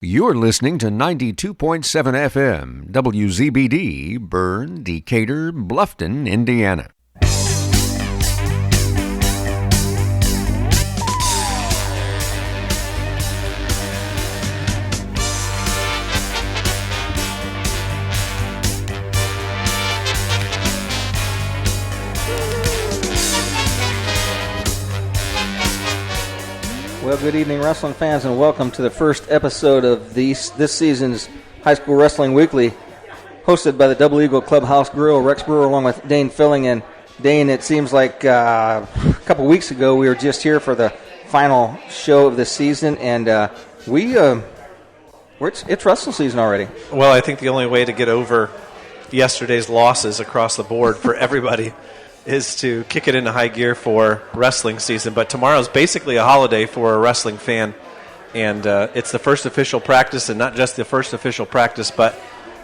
You're listening to 92.7 FM, WZBD, Bern, Decatur, Bluffton, Indiana. Well, good evening, wrestling fans, and welcome to the first episode of this season's High School Wrestling Weekly, hosted by the Double Eagle Clubhouse Grill, Rex Brewer, along with Dane Fuelling. And Dane, it seems like a couple weeks ago we were just here for the final show of the season, and it's wrestling season already. Well, I think the only way to get over yesterday's losses across the board for everybody is to kick it into high gear for wrestling season. But tomorrow's basically a holiday for a wrestling fan, and it's the first official practice, and not just the first official practice, but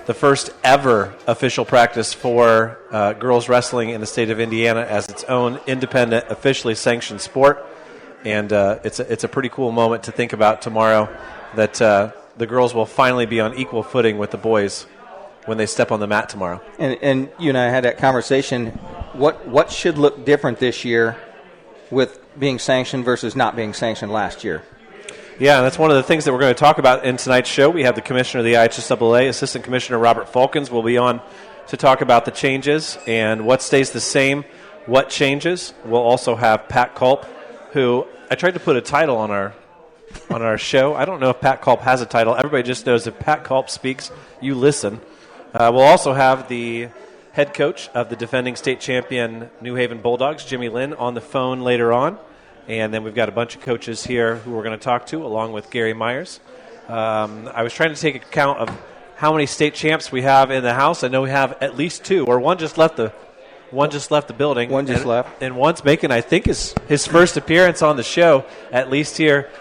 the first ever official practice for girls wrestling in the state of Indiana as its own independent, officially sanctioned sport. And it's a pretty cool moment to think about tomorrow, that the girls will finally be on equal footing with the boys when they step on the mat tomorrow. And you and I had that conversation. What should look different this year with being sanctioned versus not being sanctioned last year? Yeah, that's one of the things that we're going to talk about in tonight's show. We have the commissioner of the IHSAA, Assistant Commissioner Robert Faulkens, will be on to talk about the changes and what stays the same, what changes. We'll also have Pat Culp, who I tried to put a title on our show. I don't know if Pat Culp has a title. Everybody just knows if Pat Culp speaks, you listen. We'll also have the head coach of the defending state champion New Haven Bulldogs, Jimmy Linn, on the phone later on. And then we've got a bunch of coaches here who we're going to talk to, along with Gary Myers. I was trying to take account of how many state champs we have in the house. I know we have at least two, or one just left the building. One just left. And one's making, I think, his first appearance on the show, at least here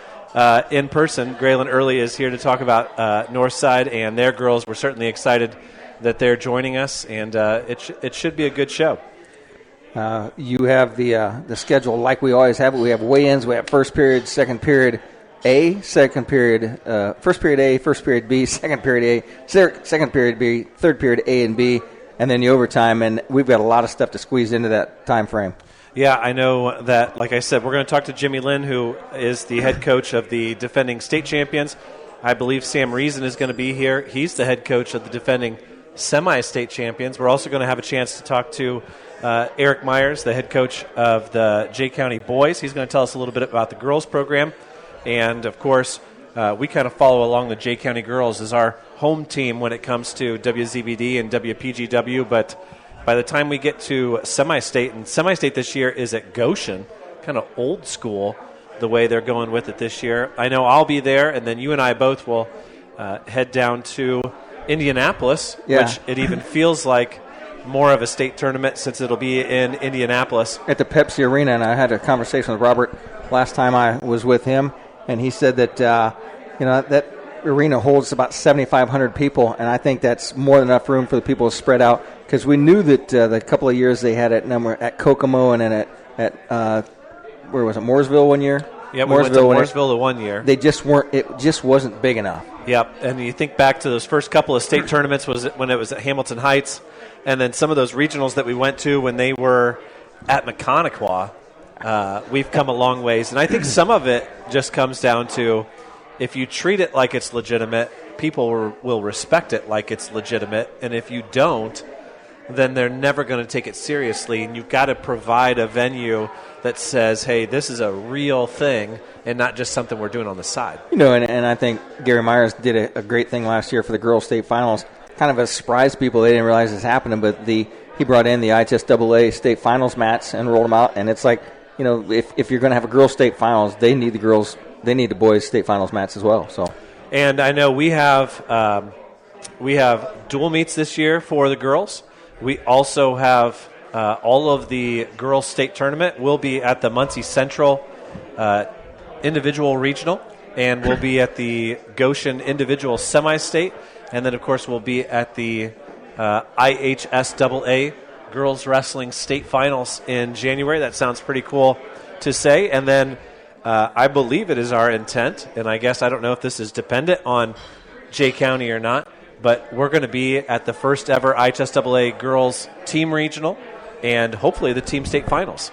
in person. Graylin Early is here to talk about Northside and their girls. We're certainly excited that they're joining us, and it should be a good show. You have the schedule like we always have it. We have weigh-ins. We have first period, second period A, second period, first period A, first period B, second period A, second period B, third period A and B, and then the overtime. And we've got a lot of stuff to squeeze into that time frame. Yeah, I know that, like I said, we're going to talk to Jimmy Linn, who is the head coach of the defending state champions. I believe Sam Riesen is going to be here. He's the head coach of the defending semi-state champions. We're also going to have a chance to talk to Eric Myers, the head coach of the Jay County boys. He's going to tell us a little bit about the girls program. And, of course, we kind of follow along the Jay County girls as our home team when it comes to WZBD and WPGW. But by the time we get to semi-state, and semi-state this year is at Goshen, kind of old school the way they're going with it this year. I know I'll be there, and then you and I both will head down to Indianapolis, which it even feels like more of a state tournament since it'll be in Indianapolis. At the Pepsi Arena, and I had a conversation with Robert last time I was with him, and he said that that arena holds about 7,500 people, and I think that's more than enough room for the people to spread out, because we knew that the couple of years they had at Kokomo and then at where was it, Mooresville one year? Yeah, we went to Mooresville the one year. They just weren't. It just wasn't big enough. Yep, and you think back to those first couple of state tournaments when it was at Hamilton Heights, and then some of those regionals that we went to when they were at Mechaniqua. We've come a long ways, and I think some of it just comes down to if you treat it like it's legitimate, people will respect it like it's legitimate, and if you don't, then they're never going to take it seriously, and you've got to provide a venue that says, hey, this is a real thing and not just something we're doing on the side. And I think Gary Myers did a great thing last year for the girls' state finals. Kind of a surprise people. They didn't realize this happening, but he brought in the IHSAA state finals mats and rolled them out, and it's like, if you're going to have a girls' state finals, they need the boys' state finals mats as well. So, and I know we have dual meets this year for the girls. We also have all of the girls' state tournament will be at the Muncie Central individual regional, and we'll be at the Goshen individual semi-state, and then, of course, we'll be at the IHSAA girls wrestling state finals in January. That sounds pretty cool to say. And then I believe it is our intent, and I guess I don't know if this is dependent on Jay County or not, but we're going to be at the first ever IHSAA girls team regional and hopefully the team state finals.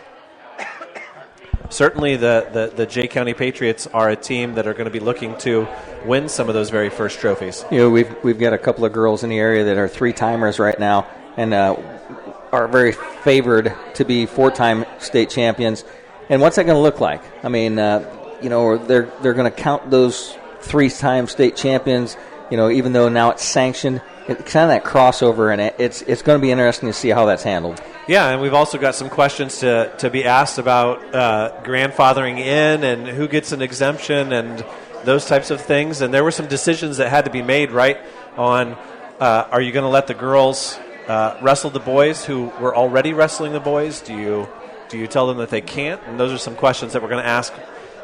Certainly the Jay County Patriots are a team that are going to be looking to win some of those very first trophies. We've got a couple of girls in the area that are 3-timers right now and are very favored to be 4-time state champions. And what's that going to look like? I mean, they're going to count those 3-time state champions, even though now it's sanctioned. It's kind of that crossover, and it's going to be interesting to see how that's handled. Yeah, and we've also got some questions to be asked about grandfathering in and who gets an exemption and those types of things. And there were some decisions that had to be made, right, on are you going to let the girls wrestle the boys who were already wrestling the boys? Do you tell them that they can't? And those are some questions that we're going to ask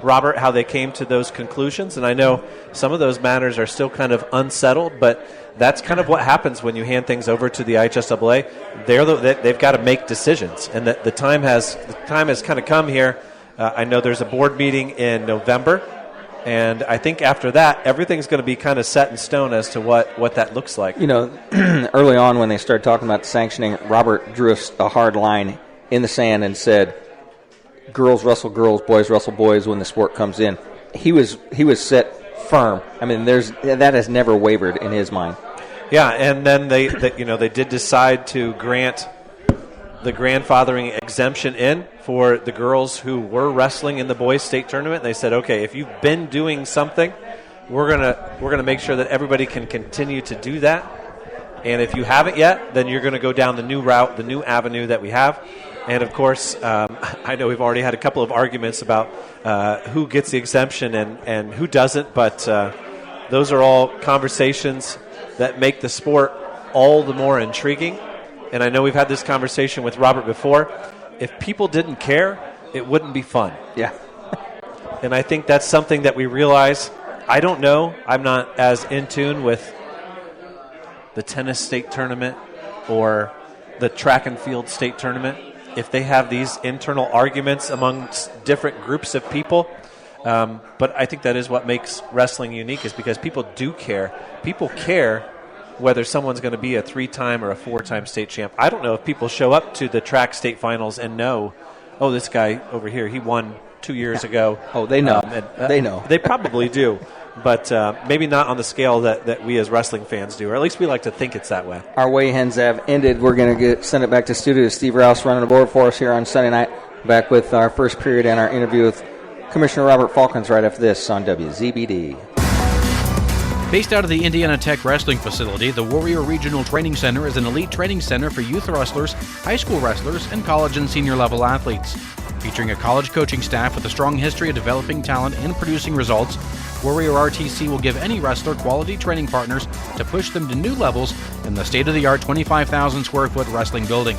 Robert, how they came to those conclusions. And I know some of those matters are still kind of unsettled, but that's kind of what happens when you hand things over to the IHSAA. They've got to make decisions, and the time has kind of come here. I know there's a board meeting in November, and I think after that, everything's going to be kind of set in stone as to what that looks like. Early on when they started talking about sanctioning, Robert drew a hard line in the sand and said, girls wrestle girls, boys wrestle boys when the sport comes in. He was set firm. I mean, that has never wavered in his mind. Yeah, and then they did decide to grant the grandfathering exemption in for the girls who were wrestling in the boys' state tournament. They said, okay, if you've been doing something, we're gonna make sure that everybody can continue to do that. And if you haven't yet, then you're going to go down the new route, the new avenue that we have. And, of course, I know we've already had a couple of arguments about who gets the exemption and who doesn't, but those are all conversations that make the sport all the more intriguing. And I know we've had this conversation with Robert before. If people didn't care, it wouldn't be fun. Yeah. And I think that's something that we realize. I don't know. I'm not as in tune with the tennis state tournament or the track and field state tournament, if they have these internal arguments among different groups of people. But I think that is what makes wrestling unique, is because people do care. People care whether someone's going to be a 3-time or a 4-time state champ. I don't know if people show up to the track state finals and know, oh, this guy over here, he won 2 years ago. Oh, they know. They know. They probably do. But maybe not on the scale that we as wrestling fans do, or at least we like to think it's that way. Our weigh-ins have ended. We're going to send it back to studio to Steve Rouse running the board for us here on Sunday night, back with our first period and our interview with Commissioner Robert Faulkens right after this on WZBD. Based out of the Indiana Tech Wrestling Facility, the Warrior Regional Training Center is an elite training center for youth wrestlers, high school wrestlers, and college and senior level athletes. Featuring a college coaching staff with a strong history of developing talent and producing results, Warrior RTC will give any wrestler quality training partners to push them to new levels in the state-of-the-art 25,000 square foot wrestling building.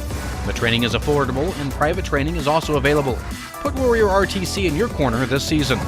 The training is affordable and private training is also available. Put Warrior RTC in your corner this season.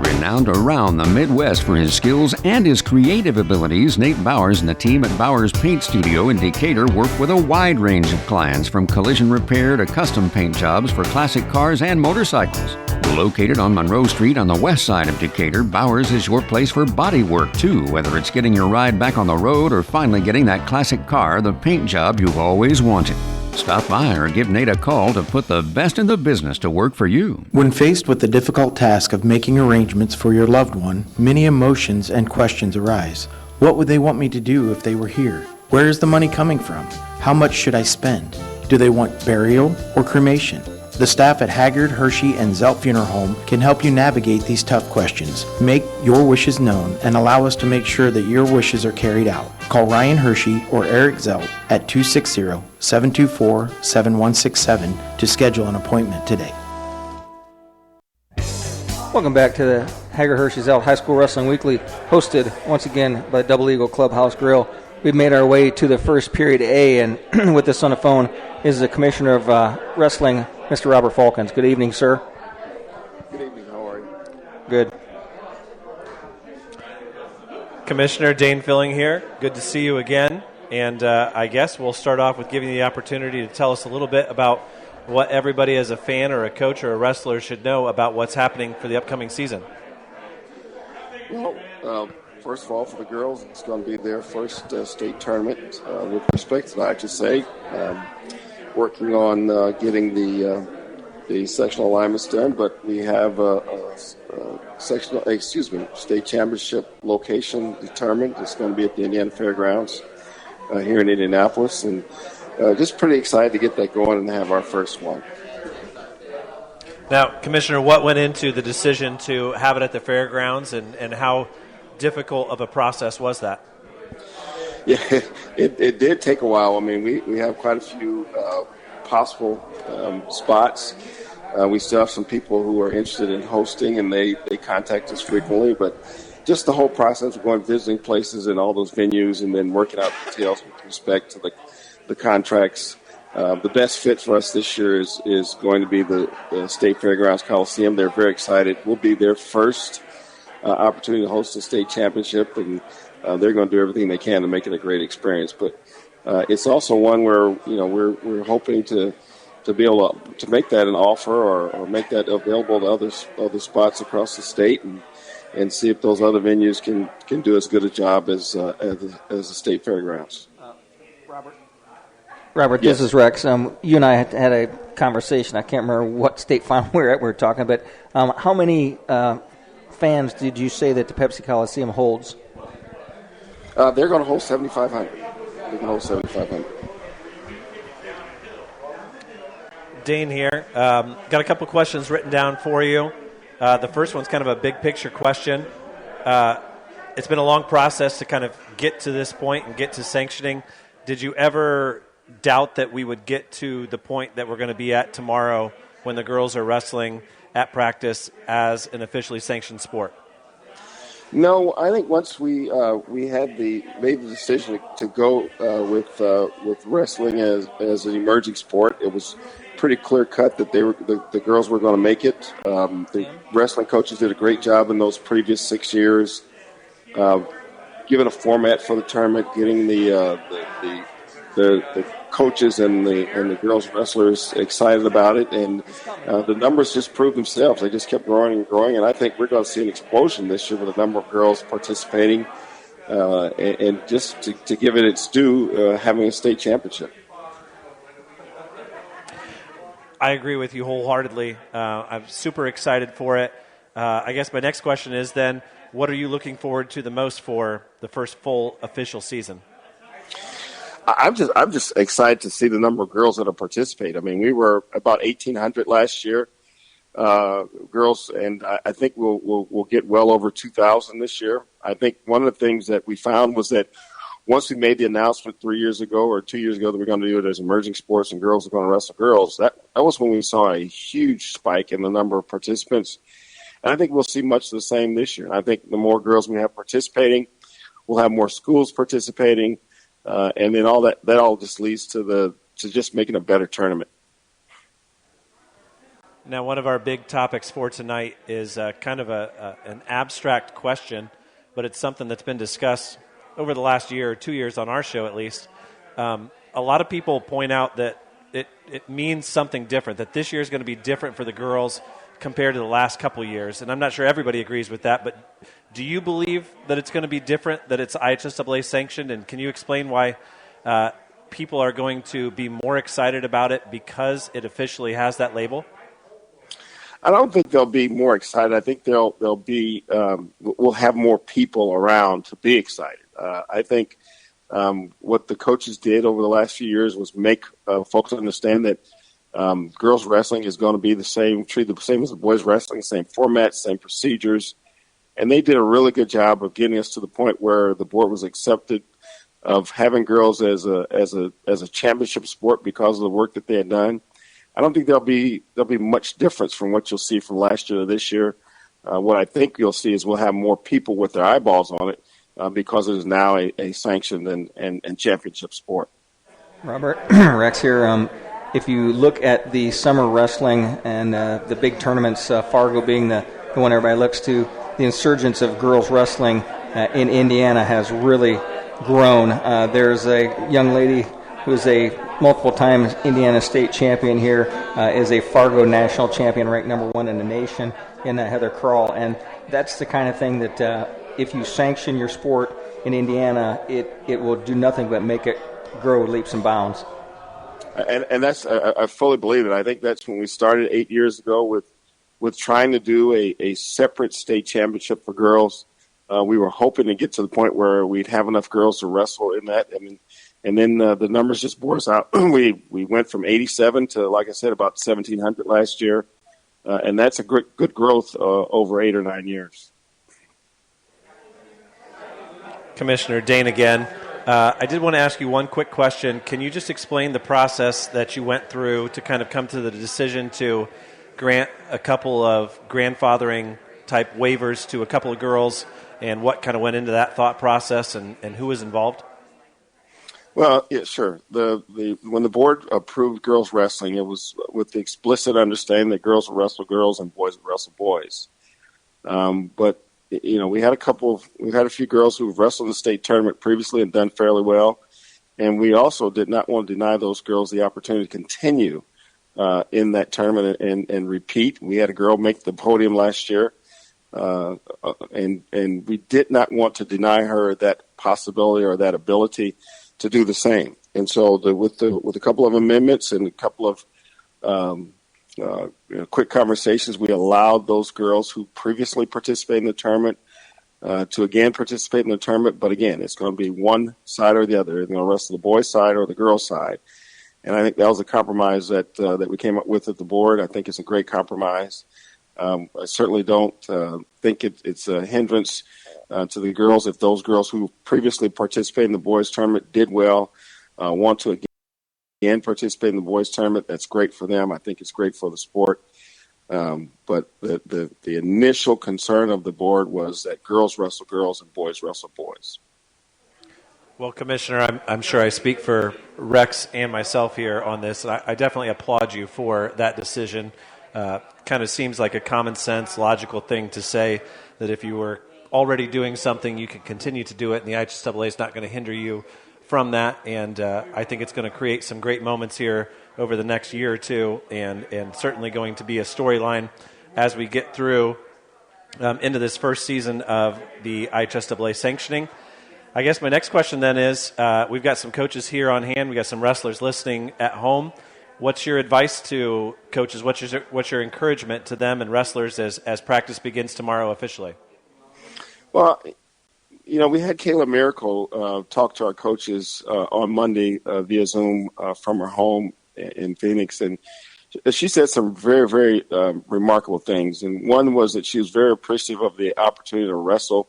Renowned around the Midwest for his skills and his creative abilities, Nate Bowers and the team at Bowers Paint Studio in Decatur work with a wide range of clients, from collision repair to custom paint jobs for classic cars and motorcycles. Located on Monroe Street on the west side of Decatur, Bowers is your place for body work too, whether it's getting your ride back on the road or finally getting that classic car the paint job you've always wanted. Stop by or give Nate a call to put the best in the business to work for you. When faced with the difficult task of making arrangements for your loved one, many emotions and questions arise. What would they want me to do if they were here? Where is the money coming from? How much should I spend? Do they want burial or cremation? The staff at Haggard, Hershey, and Zelt Funeral Home can help you navigate these tough questions. Make your wishes known and allow us to make sure that your wishes are carried out. Call Ryan Hershey or Eric Zelt at 260-724-7167 to schedule an appointment today. Welcome back to the Haggard Hershey Zelt High School Wrestling Weekly, hosted once again by Double Eagle Clubhouse Grill. We've made our way to the first period A, and with us on the phone is the Commissioner of Wrestling, Mr. Robert Faulkens. Good evening, sir. Good evening. How are you? Good. Commissioner Dane Fuelling here. Good to see you again. And I guess we'll start off with giving you the opportunity to tell us a little bit about what everybody as a fan or a coach or a wrestler should know about what's happening for the upcoming season. Well, first of all, for the girls, it's going to be their first state tournament with respect to the IHSAA. Working on getting the sectional alignments done, but we have state championship location determined. It's going to be at the Indiana Fairgrounds here in Indianapolis, and just pretty excited to get that going and have our first one. Now, Commissioner, what went into the decision to have it at the fairgrounds, and how difficult of a process was that? Yeah, it did take a while. I mean, we have quite a few possible spots. We still have some people who are interested in hosting, and they contact us frequently. But just the whole process of going visiting places and all those venues and then working out details with respect to the contracts. The best fit for us this year is going to be the State Fairgrounds Coliseum. They're very excited. We'll be their first opportunity to host a state championship, and they're going to do everything they can to make it a great experience. But it's also one where we're hoping to be able to make that an offer or make that available to other spots across the state, and see if those other venues can do as good a job as the State Fairgrounds. Robert, Yes. This is Rex. You and I had a conversation. I can't remember what state farm we were talking, but how many fans did you say that the Pepsi Coliseum holds? They're going to hold 7,500. They can hold 7,500. Dane here. Got a couple questions written down for you. The first one's kind of a big picture question. It's been a long process to kind of get to this point and get to sanctioning. Did you ever doubt that we would get to the point that we're going to be at tomorrow when the girls are wrestling at practice as an officially sanctioned sport? No, I think once we made the decision to go with wrestling as an emerging sport, it was pretty clear cut that the girls were going to make it. The wrestling coaches did a great job in those previous 6 years, giving a format for the tournament, getting the coaches and the girls wrestlers excited about it, and the numbers just proved themselves. They just kept growing and growing, and I think we're going to see an explosion this year with the number of girls participating, and just to give it its due, having a state championship. I agree with you wholeheartedly. I'm super excited for it. I guess my next question is then, what are you looking forward to the most for the first full official season? I'm just excited to see the number of girls that are participating. I mean, we were about 1,800 last year, girls, and I think we'll get well over 2,000 this year. I think one of the things that we found was that once we made the announcement 3 years ago or 2 years ago that we're going to do it as emerging sports and girls are going to wrestle girls, that was when we saw a huge spike in the number of participants. And I think we'll see much the same this year. I think the more girls we have participating, we'll have more schools participating. And then all that all just leads to just making a better tournament. Now, one of our big topics for tonight is kind of an abstract question, but it's something that's been discussed over the last year or 2 years on our show at least. A lot of people point out that it means something different, that this year is going to be different for the girls compared to the last couple years. And I'm not sure everybody agrees with that, but do you believe that it's going to be different, that it's IHSAA sanctioned? And can you explain why people are going to be more excited about it because it officially has that label? I don't think they'll be more excited. I think they'll be we'll have more people around to be excited. I think what the coaches did over the last few years was make folks understand that girls wrestling is going to be treated the same as the boys wrestling, same format, same procedures. And they did a really good job of getting us to the point where the board was accepted of having girls as a championship sport because of the work that they had done. I don't think there'll be much difference from what you'll see from last year to this year. What I think you'll see is we'll have more people with their eyeballs on it because it is now a sanctioned and championship sport. Robert, Rex here. If you look at the summer wrestling and the big tournaments, Fargo being the one everybody looks to, the insurgence of girls wrestling in Indiana has really grown. There's a young lady who's a multiple-time Indiana state champion here, is a Fargo national champion, ranked number 1 in the nation, in Heather Crawl. And that's the kind of thing that if you sanction your sport in Indiana, it will do nothing but make it grow leaps and bounds. And that's I fully believe it. I think that's when we started 8 years ago with trying to do a separate state championship for girls. We were hoping to get to the point where we'd have enough girls to wrestle in that. I mean, and then the numbers just bore us out. we went from 87 to, like I said, about 1,700 last year, and that's a good growth over 8 or 9 years. Commissioner Dane again. I did want to ask you one quick question. Can you just explain the process that you went through to kind of come to the decision to grant a couple of grandfathering type waivers to a couple of girls, and what kind of went into that thought process, and who was involved? Well, yeah, sure. When the board approved girls wrestling, it was with the explicit understanding that girls will wrestle girls and boys will wrestle boys. But you know, we had a few girls who've wrestled in the state tournament previously and done fairly well, and we also did not want to deny those girls the opportunity to continue in that tournament and repeat. We had a girl make the podium last year, and we did not want to deny her that possibility or that ability to do the same. And so with a couple of amendments and a couple of quick conversations, we allowed those girls who previously participated in the tournament to again participate in the tournament. But again, it's going to be one side or the other. They're going to wrestle the boys' side or the girls' side. And I think that was a compromise that we came up with at the board. I think it's a great compromise. I certainly don't think it's a hindrance to the girls if those girls who previously participated in the boys' tournament did well, want to again participate in the boys' tournament. That's great for them. I think it's great for the sport. But the initial concern of the board was that girls wrestle girls and boys wrestle boys. Well, Commissioner, I'm sure I speak for Rex and myself here on this, and I definitely applaud you for that decision. Kind of seems like a common sense, logical thing to say, that if you were already doing something, you can continue to do it, and the IHSAA is not going to hinder you from that. And I think it's going to create some great moments here over the next year or two, and certainly going to be a storyline as we get through into this first season of the IHSAA sanctioning. I guess my next question then is, we've got some coaches here on hand. We've got some wrestlers listening at home. What's your advice to coaches? What's your encouragement to them and wrestlers as practice begins tomorrow officially? Well, you know, we had Kayla Miracle talk to our coaches on Monday via Zoom from her home in Phoenix, and she said some very, very remarkable things. And one was that she was very appreciative of the opportunity to wrestle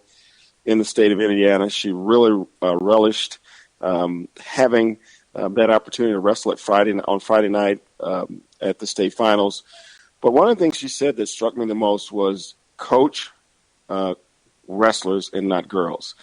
in the state of Indiana. She really relished having that opportunity to wrestle on Friday night at the state finals. But one of the things she said that struck me the most was coach wrestlers and not girls.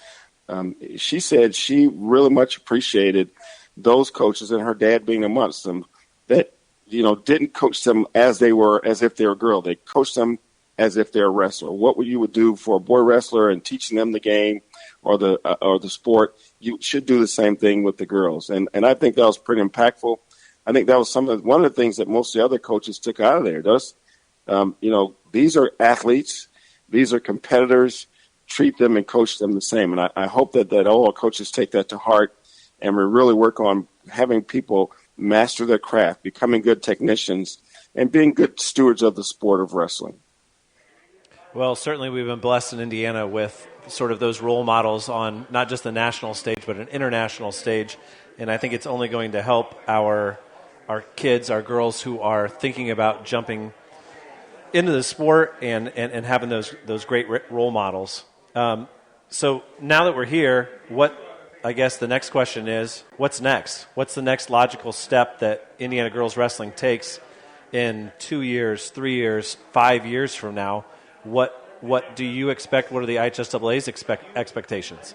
She said she really much appreciated those coaches, and her dad being amongst them, that, you know, didn't coach them as if they were a girl. They coached them as if they're a wrestler. What you would do for a boy wrestler and teaching them the game or the sport, you should do the same thing with the girls. And I think that was pretty impactful. I think that was one of the things that most of the other coaches took out of there. You know, these are athletes. These are competitors. Treat them and coach them the same. And I hope that all our coaches take that to heart, and we really work on having people master their craft, becoming good technicians, and being good stewards of the sport of wrestling. Well, certainly we've been blessed in Indiana with sort of those role models on not just the national stage, but an international stage. And I think it's only going to help our kids, our girls who are thinking about jumping into the sport and having those great role models. So now that we're here, I guess the next question is, what's next? What's the next logical step that Indiana girls wrestling takes in 2 years, 3 years, 5 years from now? What do you expect? What are the IHSAA's expectations?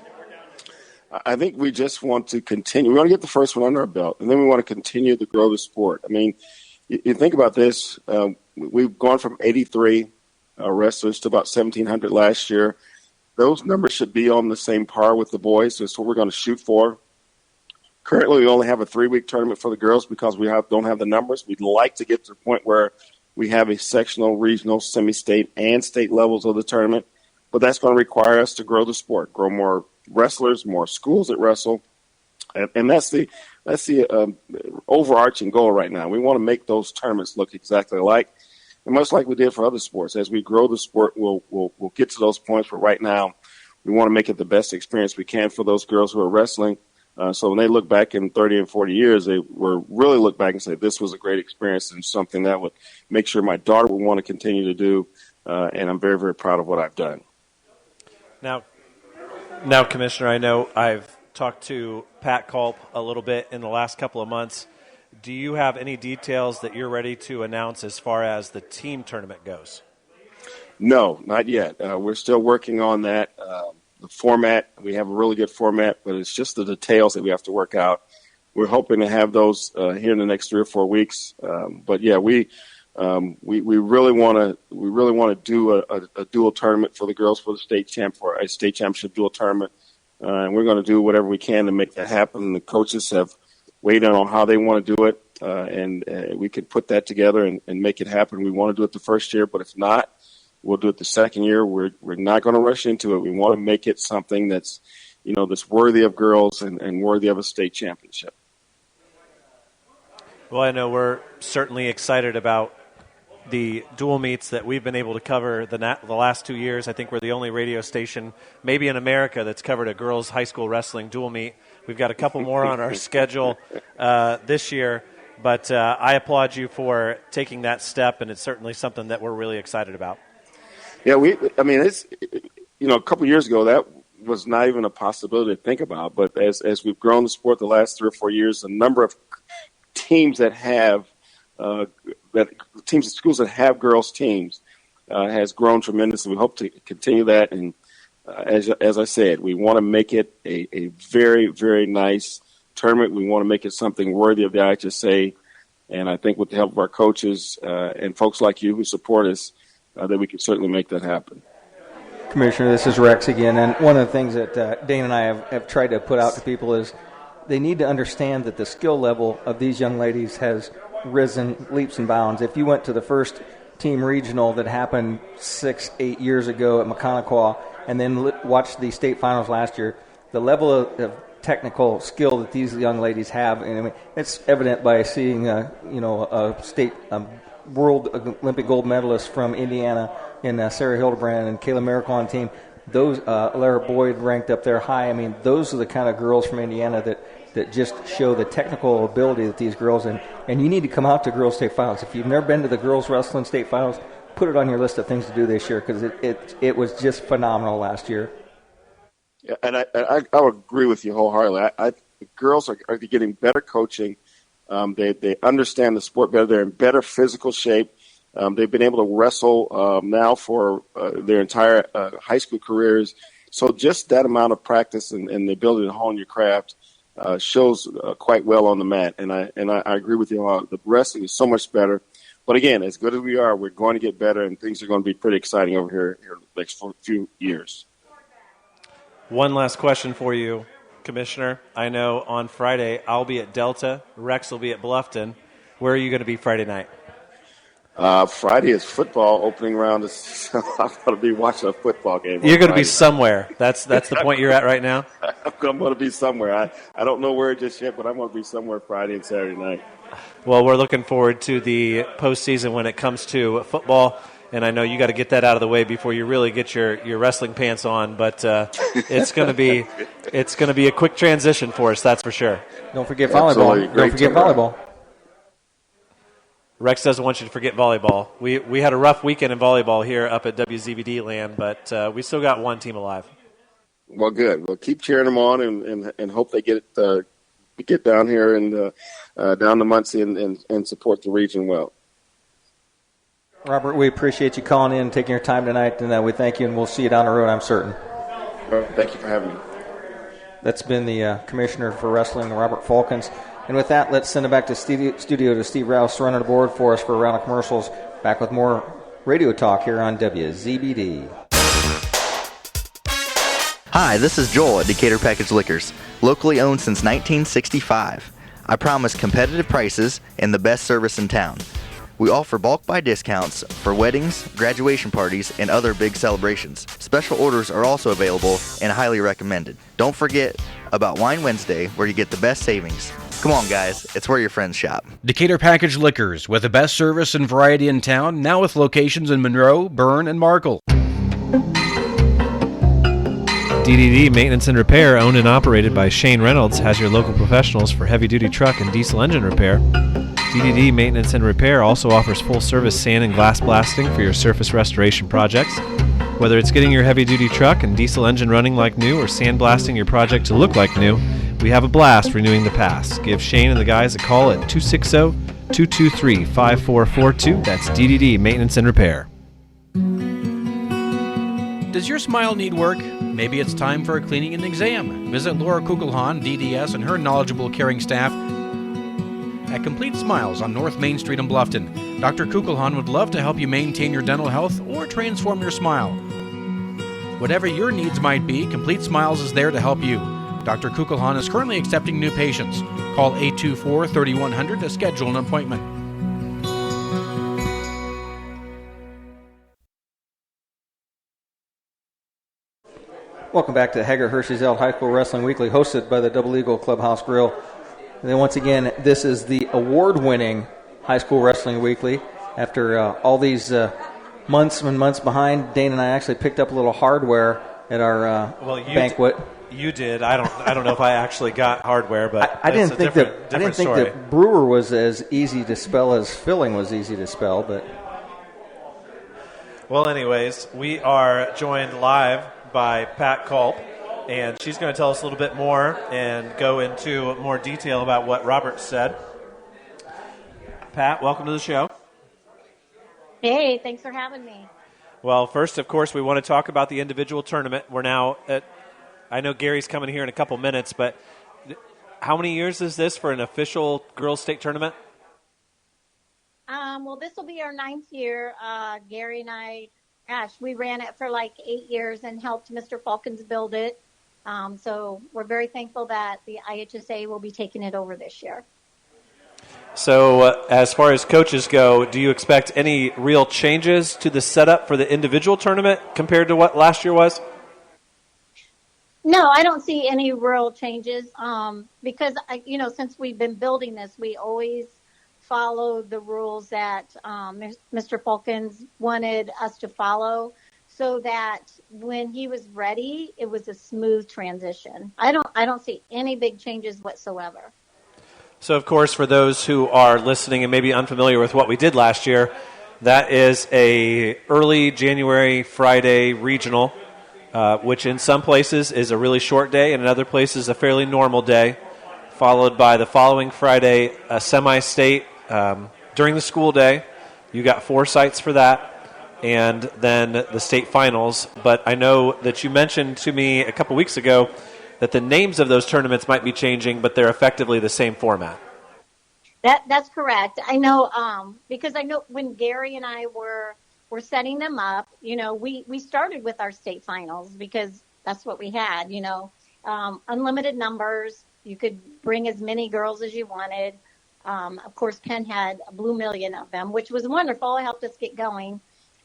I think we just want to continue. We want to get the first one under our belt, and then we want to continue to grow the sport. I mean, you think about this. We've gone from 83 wrestlers to about 1,700 last year. those numbers should be on the same par with the boys. So it's what we're going to shoot for. Currently, we only have a 3-week tournament for the girls because we don't have the numbers. We'd like to get to the point where we have a sectional, regional, semi-state, and state levels of the tournament. But that's going to require us to grow the sport, grow more wrestlers, more schools that wrestle. And that's the overarching goal right now. We want to make those tournaments look exactly alike, and much like we did for other sports. As we grow the sport, we'll get to those points. But right now, we want to make it the best experience we can for those girls who are wrestling. So when they look back in 30 and 40 years, they will really look back and say, this was a great experience and something that would make sure my daughter would want to continue to do. And I'm very, very proud of what I've done. Now, Commissioner, I know I've talked to Pat Culp a little bit in the last couple of months. Do you have any details that you're ready to announce as far as the team tournament goes? No, not yet. We're still working on that. The format, we have a really good format, but it's just the details that we have to work out. We're hoping to have those here in the next 3 or 4 weeks. But yeah, we really want to do a dual tournament for the girls for a state championship dual tournament, and we're going to do whatever we can to make that happen. The coaches have weighed in on how they want to do it, and we can put that together and make it happen. We want to do it the first year, but if not, we'll do it the second year. We're not going to rush into it. We want to make it something that's worthy of girls and worthy of a state championship. Well, I know we're certainly excited about the dual meets that we've been able to cover the last 2 years. I think we're the only radio station, maybe in America, that's covered a girls' high school wrestling dual meet. We've got a couple more on our schedule this year, but I applaud you for taking that step, and it's certainly something that we're really excited about. Yeah, it's a couple of years ago that was not even a possibility to think about. But as we've grown the sport the last 3 or 4 years, the number of teams that have schools that have girls teams has grown tremendously. We hope to continue that, and as I said, we want to make it a very, very nice tournament. We want to make it something worthy of the IHSAA, and I think with the help of our coaches and folks like you who support us, that we can certainly make that happen. Commissioner, this is Rex again, and one of the things that Dane and I have tried to put out to people is they need to understand that the skill level of these young ladies has risen leaps and bounds. If you went to the first team regional that happened 6-8 years ago at McConaughey and then watched the state finals last year, the level of technical skill that these young ladies have, and I mean, it's evident by seeing a state world Olympic gold medalist from Indiana in Sarah Hildebrand and Kayla Miracle on team. Those Lara Boyd ranked up there high. I mean, those are the kind of girls from Indiana that just show the technical ability that these girls, and you need to come out to girls state finals. If you've never been to the girls wrestling state finals, put it on your list of things to do this year, because it was just phenomenal last year. Yeah, and I would agree with you wholeheartedly. The girls are getting better coaching. They understand the sport better. They're in better physical shape. They've been able to wrestle now for their entire high school careers. So just that amount of practice and the ability to hone your craft shows quite well on the mat. And I agree with you. The wrestling is so much better. But again, as good as we are, we're going to get better, and things are going to be pretty exciting over here the next few years. One last question for you, Commissioner. I know on Friday I'll be at Delta. Rex will be at Bluffton. Where are you going to be Friday night? Friday is football opening round. So I'm going to be watching a football game. You're going to be somewhere. That's the point you're at right now? I'm going to be somewhere. I don't know where just yet, but I'm going to be somewhere Friday and Saturday night. Well, we're looking forward to the postseason when it comes to football. And I know you got to get that out of the way before you really get your wrestling pants on. But it's going to be a quick transition for us, that's for sure. Don't forget volleyball. Don't forget volleyball. Rex doesn't want you to forget volleyball. We had a rough weekend in volleyball here up at WZBD land, but we still got one team alive. Well, good. We'll keep cheering them on and hope they get down here and down to Muncie and support the region well. Robert, we appreciate you calling in and taking your time tonight, and we thank you, and we'll see you down the road, I'm certain. Well, thank you for having me. That's been the Commissioner for Wrestling, Robert Faulkens. And with that, let's send it back to studio to Steve Rouse running the board for us for a round of commercials. Back with more radio talk here on WZBD. Hi, this is Joel at Decatur Package Liquors, locally owned since 1965. I promise competitive prices and the best service in town. We offer bulk buy discounts for weddings, graduation parties, and other big celebrations. Special orders are also available and highly recommended. Don't forget about Wine Wednesday, where you get the best savings. Come on, guys, it's where your friends shop. Decatur Package Liquors, with the best service and variety in town, now with locations in Monroe, Byrne, and Markle. DDD Maintenance and Repair, owned and operated by Shane Reynolds, has your local professionals for heavy-duty truck and diesel engine repair. DDD Maintenance and Repair also offers full-service sand and glass blasting for your surface restoration projects. Whether it's getting your heavy-duty truck and diesel engine running like new or sandblasting your project to look like new, we have a blast renewing the past. Give Shane and the guys a call at 260-223-5442. That's DDD Maintenance and Repair. Does your smile need work? Maybe it's time for a cleaning and exam. Visit Laura Kugelhahn, DDS, and her knowledgeable, caring staff at Complete Smiles on North Main Street in Bluffton. Dr. Kugelhahn would love to help you maintain your dental health or transform your smile. Whatever your needs might be, Complete Smiles is there to help you. Dr. Kugelhahn is currently accepting new patients. Call 824-3100 to schedule an appointment. Welcome back to Hager Hershey's High School Wrestling Weekly, hosted by the Double Eagle Clubhouse Grill. And then once again, this is the award-winning High School Wrestling Weekly. After all these months and months behind, Dane and I actually picked up a little hardware at our banquet. You did. I don't know if I actually got hardware, but I didn't think different story. that Brewer was as easy to spell as filling was easy to spell. But well, anyways, we are joined live by Pat Culp, and she's going to tell us a little bit more and go into more detail about what Robert said. Pat, welcome to the show. Hey, thanks for having me. Well, first, of course, we want to talk about the individual tournament. We're now at, I know Gary's coming here in a couple minutes, but how many years is this for an official girls' state tournament? Well, this will be our 9th year. Gary and I, we ran it for like 8 years and helped Mr. Faulkens build it. So we're very thankful that the IHSAA will be taking it over this year. So as far as coaches go, do you expect any real changes to the setup for the individual tournament compared to what last year was? No, I don't see any real changes because, since we've been building this, we always follow the rules that Mr. Faulkens wanted us to follow so that when he was ready, it was a smooth transition. I don't see any big changes whatsoever. So, of course, for those who are listening and maybe unfamiliar with what we did last year, that is a early January Friday regional, which in some places is a really short day and in other places a fairly normal day, followed by the following Friday a semi-state during the school day. You got 4 sites for that, and then the state finals. But I know that you mentioned to me a couple weeks ago that the names of those tournaments might be changing, but they're effectively the same format. That's correct. I know because I know when Gary and I were setting them up, we started with our state finals because that's what we had, unlimited numbers. You could bring as many girls as you wanted. Of course, Penn had a blue million of them, which was wonderful. It helped us get going.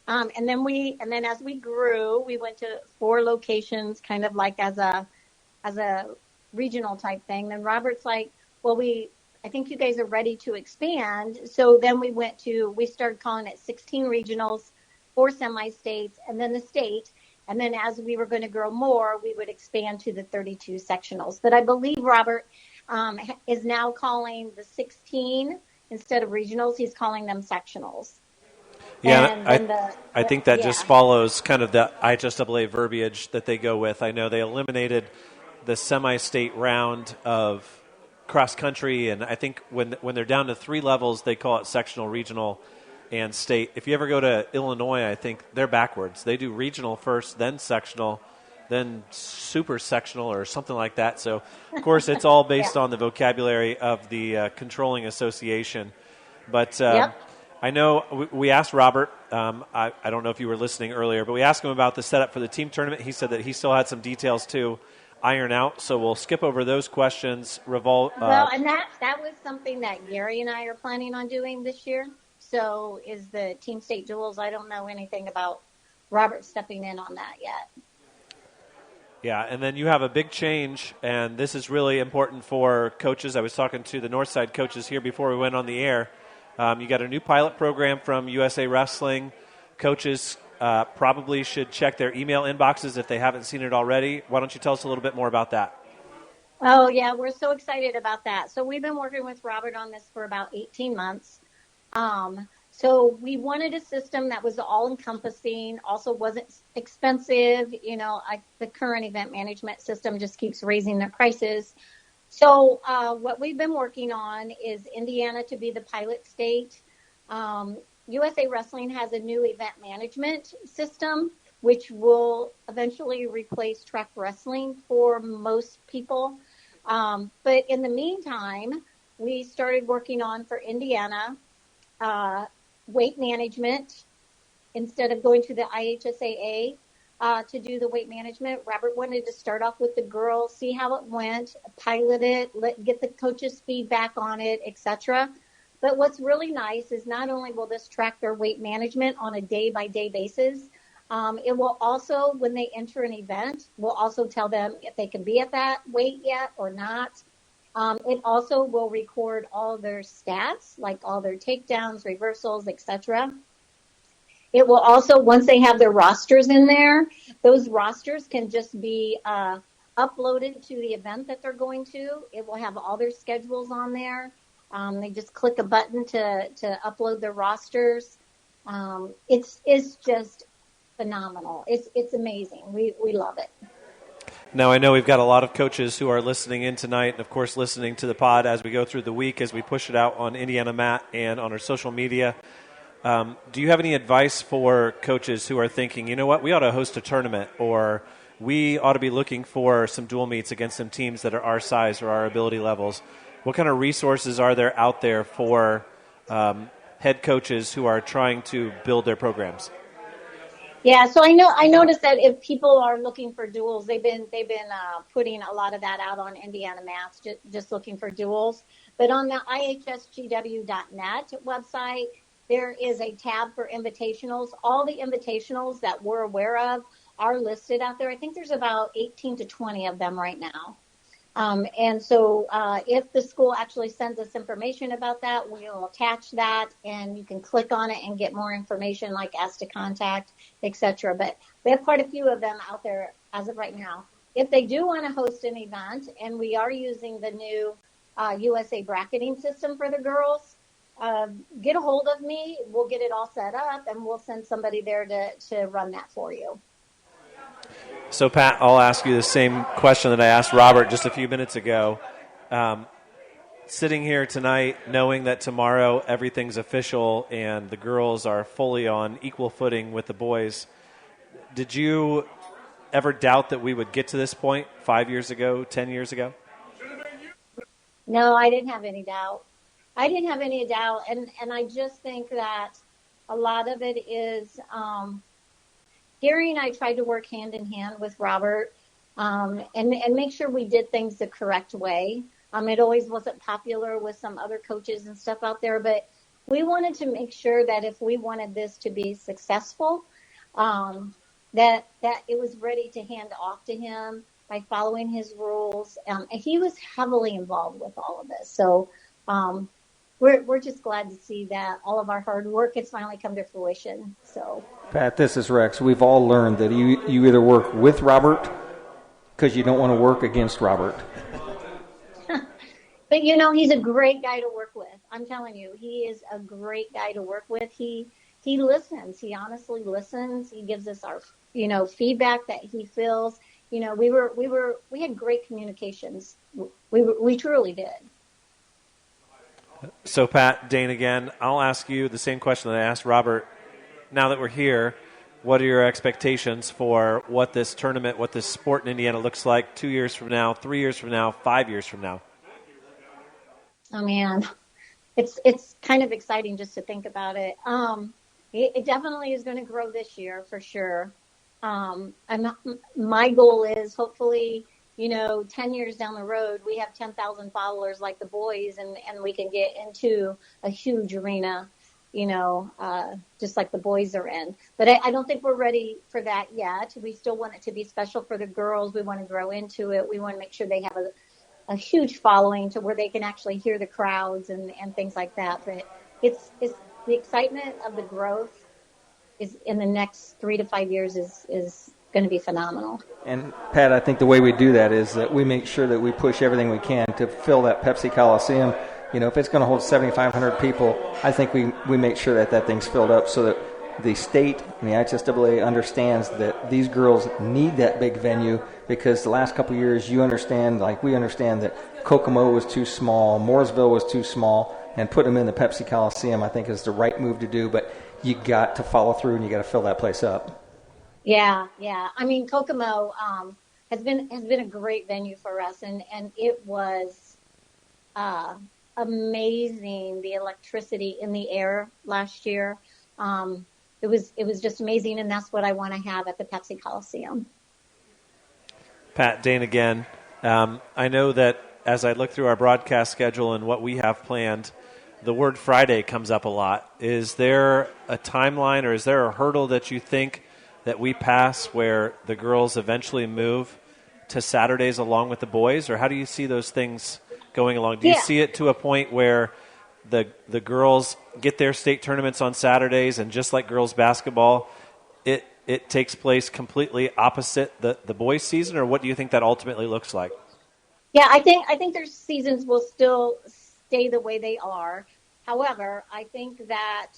And then as we grew, we went to 4 locations, kind of like as a regional type thing. Then Robert's like, well, I think you guys are ready to expand. So then we started calling it 16 regionals, 4 semi-states, and then the state. And then as we were going to grow more, we would expand to the 32 sectionals. But I believe Robert is now calling the 16 instead of regionals. He's calling them sectionals. Yeah, I think that just follows kind of the IHSAA verbiage that they go with. I know they eliminated the semi-state round of cross-country, and I think when they're down to 3 levels, they call it sectional, regional, and state. If you ever go to Illinois, I think they're backwards. They do regional first, then sectional, then super sectional or something like that. So, of course, it's all based on the vocabulary of the controlling association. But I know we asked Robert, I don't know if you were listening earlier, but we asked him about the setup for the team tournament. He said that he still had some details to iron out, so we'll skip over those questions. Well, and that was something that Gary and I are planning on doing this year. So is the team state duels. I don't know anything about Robert stepping in on that yet. Yeah, and then you have a big change, and this is really important for coaches. I was talking to the Northside coaches here before we went on the air. You got a new pilot program from USA Wrestling. Coaches probably should check their email inboxes if they haven't seen it already. Why don't you tell us a little bit more about that? Oh, yeah, we're so excited about that. So we've been working with Robert on this for about 18 months. So we wanted a system that was all-encompassing, also wasn't expensive. You know, the current event management system just keeps raising their prices. So what we've been working on is Indiana to be the pilot state. USA Wrestling has a new event management system, which will eventually replace track wrestling for most people. But in the meantime, we started working on, for Indiana, weight management. Instead of going to the IHSAA to do the weight management, Robert wanted to start off with the girls, see how it went, pilot it, get the coaches' feedback on it, etc. But what's really nice is not only will this track their weight management on a day-by-day basis, it will also, when they enter an event, will also tell them if they can be at that weight yet or not. It also will record all their stats, like all their takedowns, reversals, etc. It will also, once they have their rosters in there, those rosters can just be uploaded to the event that they're going to. It will have all their schedules on there. They just click a button to upload their rosters. It's just phenomenal. It's amazing. We love it. Now, I know we've got a lot of coaches who are listening in tonight and, of course, listening to the pod as we go through the week, as we push it out on Indiana Mat and on our social media. Do you have any advice for coaches who are thinking, you know what, we ought to host a tournament, or we ought to be looking for some dual meets against some teams that are our size or our ability levels? What kind of resources are there out there for head coaches who are trying to build their programs? Yeah, so I noticed that if people are looking for duels, they've been putting a lot of that out on Indiana Mats, just looking for duels. But on the IHSGW.net website, there is a tab for invitationals. All the invitationals that we're aware of are listed out there. I think there's about 18 to 20 of them right now. And so if the school actually sends us information about that, we'll attach that, and you can click on it and get more information, like ask to contact, etc. But we have quite a few of them out there as of right now. If they do want to host an event, and we are using the new USA bracketing system for the girls, get a hold of me. We'll get it all set up, and we'll send somebody there to run that for you. So, Pat, I'll ask you the same question that I asked Robert just a few minutes ago. Sitting here tonight, knowing that tomorrow everything's official and the girls are fully on equal footing with the boys, did you ever doubt that we would get to this point 5 years ago, 10 years ago? No, I didn't have any doubt. And I just think that a lot of it is Gary and I tried to work hand in hand with Robert and make sure we did things the correct way. It always wasn't popular with some other coaches and stuff out there, but we wanted to make sure that if we wanted this to be successful, that it was ready to hand off to him by following his rules. And he was heavily involved with all of this. So we're just glad to see that all of our hard work has finally come to fruition. So, Pat, this is Rex. We've all learned that you either work with Robert because you don't want to work against Robert. But, you know, he's a great guy to work with. I'm telling you, he is a great guy to work with. He listens. He honestly listens. He gives us our, feedback that he feels. We had great communications. We truly did. So, Pat, Dane again, I'll ask you the same question that I asked Robert. Now that we're here, what are your expectations for what this tournament, what this sport in Indiana looks like 2 years from now, 3 years from now, 5 years from now? Oh, man. it's kind of exciting just to think about it. It definitely is going to grow this year for sure. My goal is hopefully, 10 years down the road, we have 10,000 followers like the boys, and we can get into a huge arena, just like the boys are in. But I don't think we're ready for that yet. We still want it to be special for the girls. We want to grow into it. We want to make sure they have a huge following to where they can actually hear the crowds and things like that. But it's the excitement of the growth is in the next 3 to 5 years is going to be phenomenal. And Pat, I think the way we do that is that we make sure that we push everything we can to fill that Pepsi Coliseum. If it's going to hold 7,500 people, I think we make sure that thing's filled up so that the state and the IHSAA understands that these girls need that big venue, because the last couple of years we understand that Kokomo was too small, Mooresville was too small, and put them in the Pepsi Coliseum I think is the right move to do, but you got to follow through and you got to fill that place up. Yeah. I mean, Kokomo has been a great venue for us, and it was amazing, the electricity in the air last year. It was just amazing, and that's what I want to have at the Pepsi Coliseum. Pat, Dane again. I know that as I look through our broadcast schedule and what we have planned, the word Friday comes up a lot. Is there a timeline, or is there a hurdle that you think that we pass where the girls eventually move to Saturdays along with the boys, or how do you see those things going along? Do you see it to a point where the girls get their state tournaments on Saturdays, and just like girls basketball, it takes place completely opposite the boys' season, or what do you think that ultimately looks like? Yeah, I think their seasons will still stay the way they are. However, I think that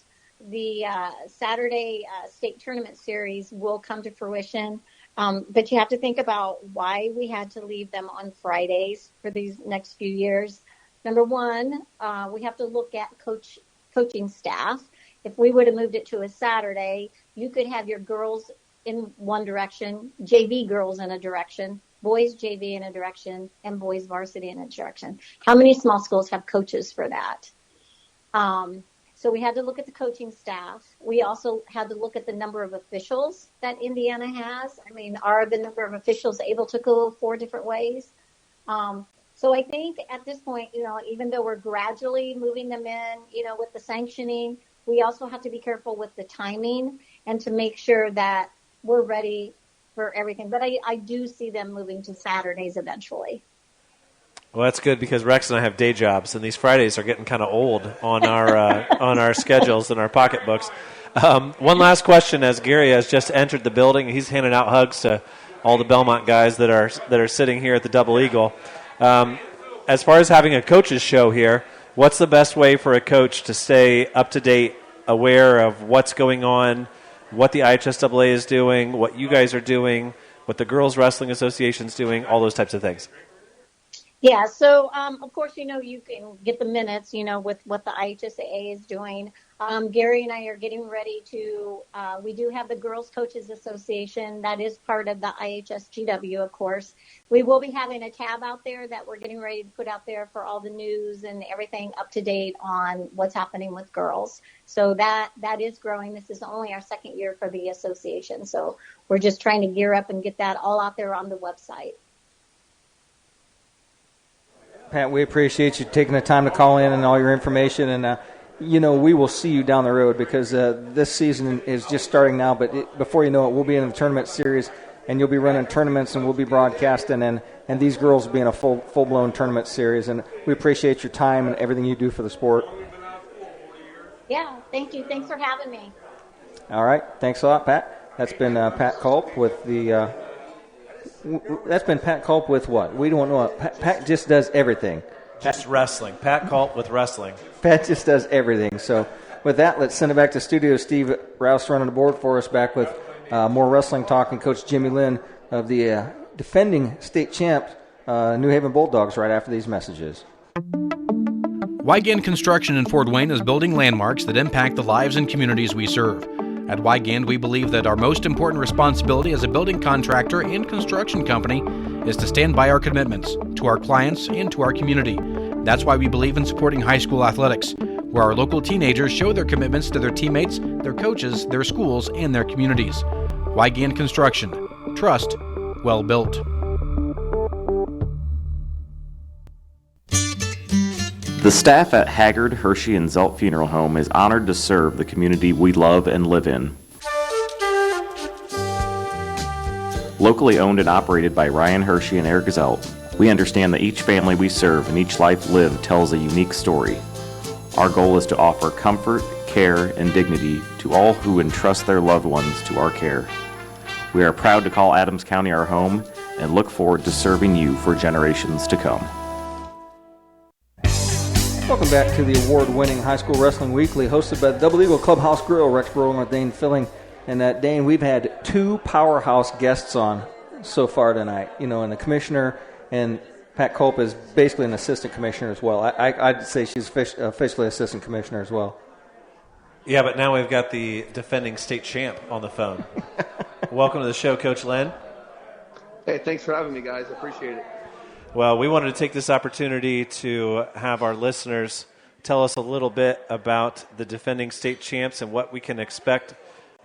the Saturday state tournament series will come to fruition. But you have to think about why we had to leave them on Fridays for these next few years. Number one, we have to look at coaching staff. If we would have moved it to a Saturday, you could have your girls in one direction, JV girls in a direction, boys JV in a direction, and boys varsity in a direction. How many small schools have coaches for that? So we had to look at the coaching staff. We also had to look at the number of officials that Indiana has. I mean, are the number of officials able to go 4 different ways? So I think at this point, even though we're gradually moving them in, with the sanctioning, we also have to be careful with the timing and to make sure that we're ready for everything. But I do see them moving to Saturdays eventually. Well, that's good, because Rex and I have day jobs, and these Fridays are getting kind of old on our on our schedules and our pocketbooks. One last question, as Gary has just entered the building. He's handing out hugs to all the Belmont guys that are sitting here at the Double Eagle. As far as having a coach's show here, what's the best way for a coach to stay up to date, aware of what's going on, what the IHSAA is doing, what you guys are doing, what the Girls Wrestling Association is doing, all those types of things? Yeah, so of course, you can get the minutes, with what the IHSAA is doing. Gary and I are getting ready to, we do have the Girls Coaches Association. That is part of the IHSGW, of course. We will be having a tab out there that we're getting ready to put out there for all the news and everything up to date on what's happening with girls. So that is growing. This is only our second year for the association. So we're just trying to gear up and get that all out there on the website. Pat, we appreciate you taking the time to call in and all your information. And, we will see you down the road, because this season is just starting now. But before you know it, we'll be in the tournament series, and you'll be running tournaments, and we'll be broadcasting. And these girls will be in a full-blown tournament series. And we appreciate your time and everything you do for the sport. Yeah, thank you. Thanks for having me. All right. Thanks a lot, Pat. That's been Pat Culp with the that's been Pat Culp with what? We don't know. Pat just does everything. Just wrestling. Pat Culp with wrestling. Pat just does everything. So with that, let's send it back to studio. Steve Rouse running the board for us, back with more wrestling talk, and Coach Jimmy Linn of the defending state champ New Haven Bulldogs right after these messages. Wygand Construction in Fort Wayne is building landmarks that impact the lives and communities we serve. At Wygand, we believe that our most important responsibility as a building contractor and construction company is to stand by our commitments to our clients and to our community. That's why we believe in supporting high school athletics. where our local teenagers show their commitments to their teammates, their coaches, their schools, and their communities. Wygant Construction. Trust. Well built. The staff at Haggard, Hershey, and Zelt Funeral Home is honored to serve the community we love and live in. Locally owned and operated by Ryan Hershey and Eric Zelt, we understand that each family we serve and each life lived tells a unique story. Our goal is to offer comfort, care, and dignity to all who entrust their loved ones to our care. We are proud to call Adams County our home and look forward to serving you for generations to come. Welcome back to the award-winning High School Wrestling Weekly, hosted by the Double Eagle Clubhouse Grill, Rex Brewer and Dane Fuelling. And Dane, we've had two powerhouse guests on so far tonight. You know, and the commissioner and Pat Culp is basically an assistant commissioner as well. I'd say she's officially assistant commissioner as well. Yeah, but now we've got the defending state champ on the phone. Welcome to the show, Coach Linn. Hey, thanks for having me, guys. I appreciate it. Well, we wanted to take this opportunity to have our listeners tell us a little bit about the defending state champs and what we can expect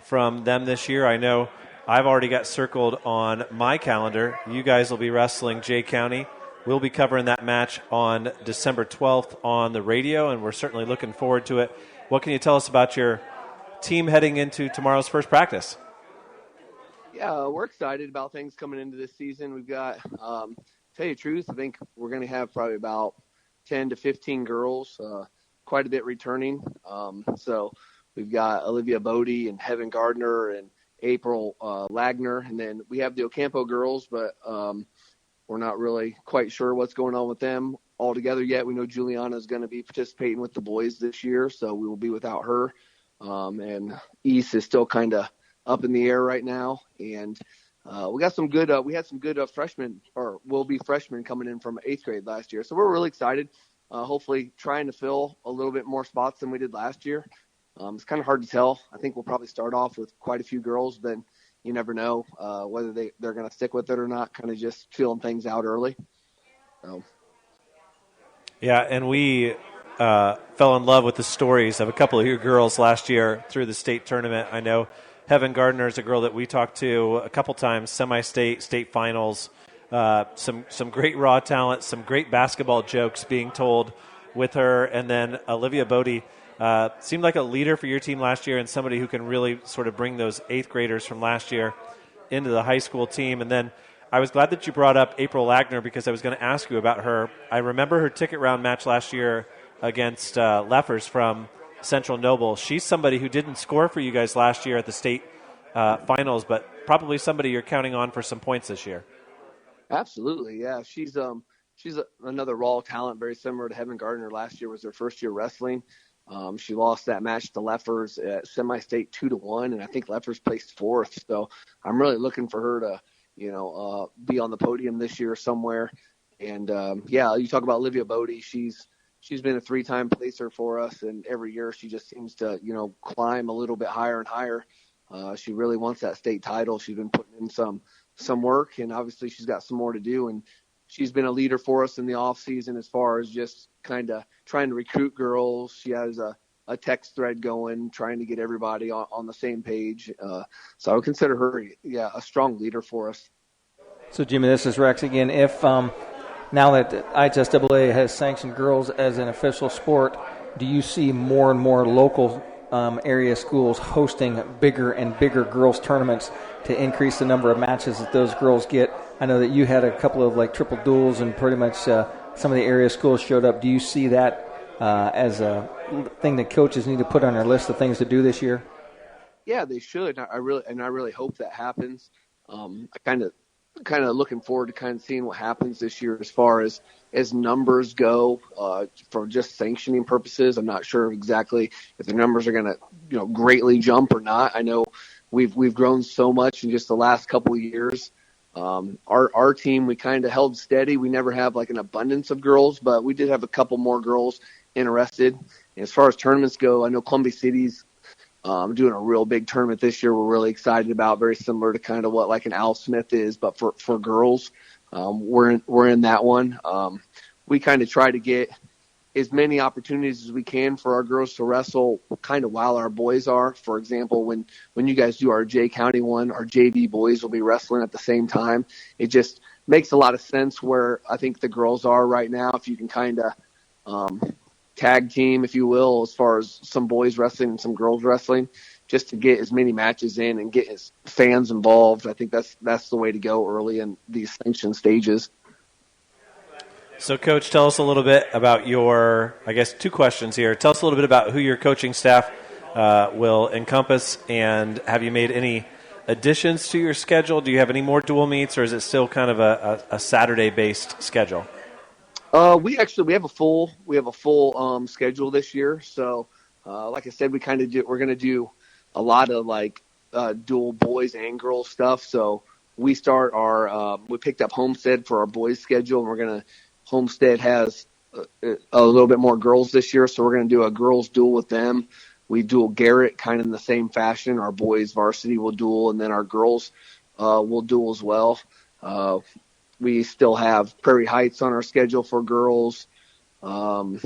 from them this year. I know I've already got circled on my calendar. You guys will be wrestling Jay County. We'll be covering that match on December 12th on the radio, and we're certainly looking forward to it. What can you tell us about your team heading into tomorrow's first practice? Yeah, we're excited about things coming into this season. We've got, tell you the truth, I think we're going to have probably about 10 to 15 girls, quite a bit returning. So we've got Olivia Bodie and Heaven Gardner and April Lagner, and then we have the Ocampo girls, but we're not really quite sure what's going on with them altogether yet. We know Juliana is going to be participating with the boys this year, so we will be without her. And East is still kind of up in the air right now, and we got some good. We had some good freshmen, or will be freshmen, coming in from 8th grade last year. So we're really excited. Hopefully, trying to fill a little bit more spots than we did last year. It's kind of hard to tell. I think we'll probably start off with quite a few girls, then you never know whether they're going to stick with it or not. Kind of just feeling things out early. So. Yeah, and we fell in love with the stories of a couple of your girls last year through the state tournament. I know Heaven Gardner is a girl that we talked to a couple times, semi-state, state finals, some great raw talent, some great basketball jokes being told with her. And then Olivia Bodie seemed like a leader for your team last year and somebody who can really sort of bring those 8th graders from last year into the high school team. And then I was glad that you brought up April Lagner because I was going to ask you about her. I remember her ticket round match last year against Leffers from Central Noble. She's somebody who didn't score for you guys last year at the state finals, but probably somebody you're counting on for some points this year. Absolutely, yeah. She's another raw talent, very similar to Heaven Gardner. Last year was her first year wrestling. She lost that match to Leffers at semi-state 2-1, and I think Leffers placed 4th. So I'm really looking for her to, be on the podium this year somewhere. And you talk about Olivia Bodie. She's been a 3-time placer for us, and every year she just seems to, climb a little bit higher and higher. She really wants that state title. She's been putting in some work, and obviously she's got some more to do. And she's been a leader for us in the off season as far as just kind of trying to recruit girls. She has a text thread going, trying to get everybody on the same page. So I would consider her, a strong leader for us. So, Jimmy, this is Rex again. If now that IHSAA has sanctioned girls as an official sport, do you see more and more local area schools hosting bigger and bigger girls tournaments to increase the number of matches that those girls get? I know that you had a couple of triple duels, and pretty much some of the area schools showed up. Do you see that as a thing that coaches need to put on their list of things to do this year? Yeah, they should. I really hope that happens. I kind of looking forward to kind of seeing what happens this year as far as numbers go for just sanctioning purposes. I'm not sure exactly if the numbers are going to greatly jump or not. I know we've grown so much in just the last couple of years. Our team, we kind of held steady. We never have an abundance of girls, but we did have a couple more girls interested. And as far as tournaments go, I know Columbia City's doing a real big tournament this year. We're really excited about, very similar to kind of what an Al Smith is, but for girls. We're in that one. We kind of try to get as many opportunities as we can for our girls to wrestle kind of while our boys are. For example, when you guys do our J County one, our JV boys will be wrestling at the same time. It just makes a lot of sense where I think the girls are right now. If you can kind of tag team, if you will, as far as some boys wrestling and some girls wrestling, just to get as many matches in and get as fans involved. I think that's the way to go early in these sanction stages. So, Coach, tell us a little bit about your, I guess, two questions here. Tell us a little bit about who your coaching staff will encompass, and have you made any additions to your schedule? Do you have any more dual meets, or is it still kind of a Saturday-based schedule? We have a full schedule this year. So, like I said, we're going to do a lot of dual boys and girls stuff. So we start we picked up Homestead for our boys schedule, and Homestead has a little bit more girls this year, so we're going to do a girls duel with them. We duel Garrett kind of in the same fashion. Our boys varsity will duel, and then our girls will duel as well. We still have Prairie Heights on our schedule for girls. The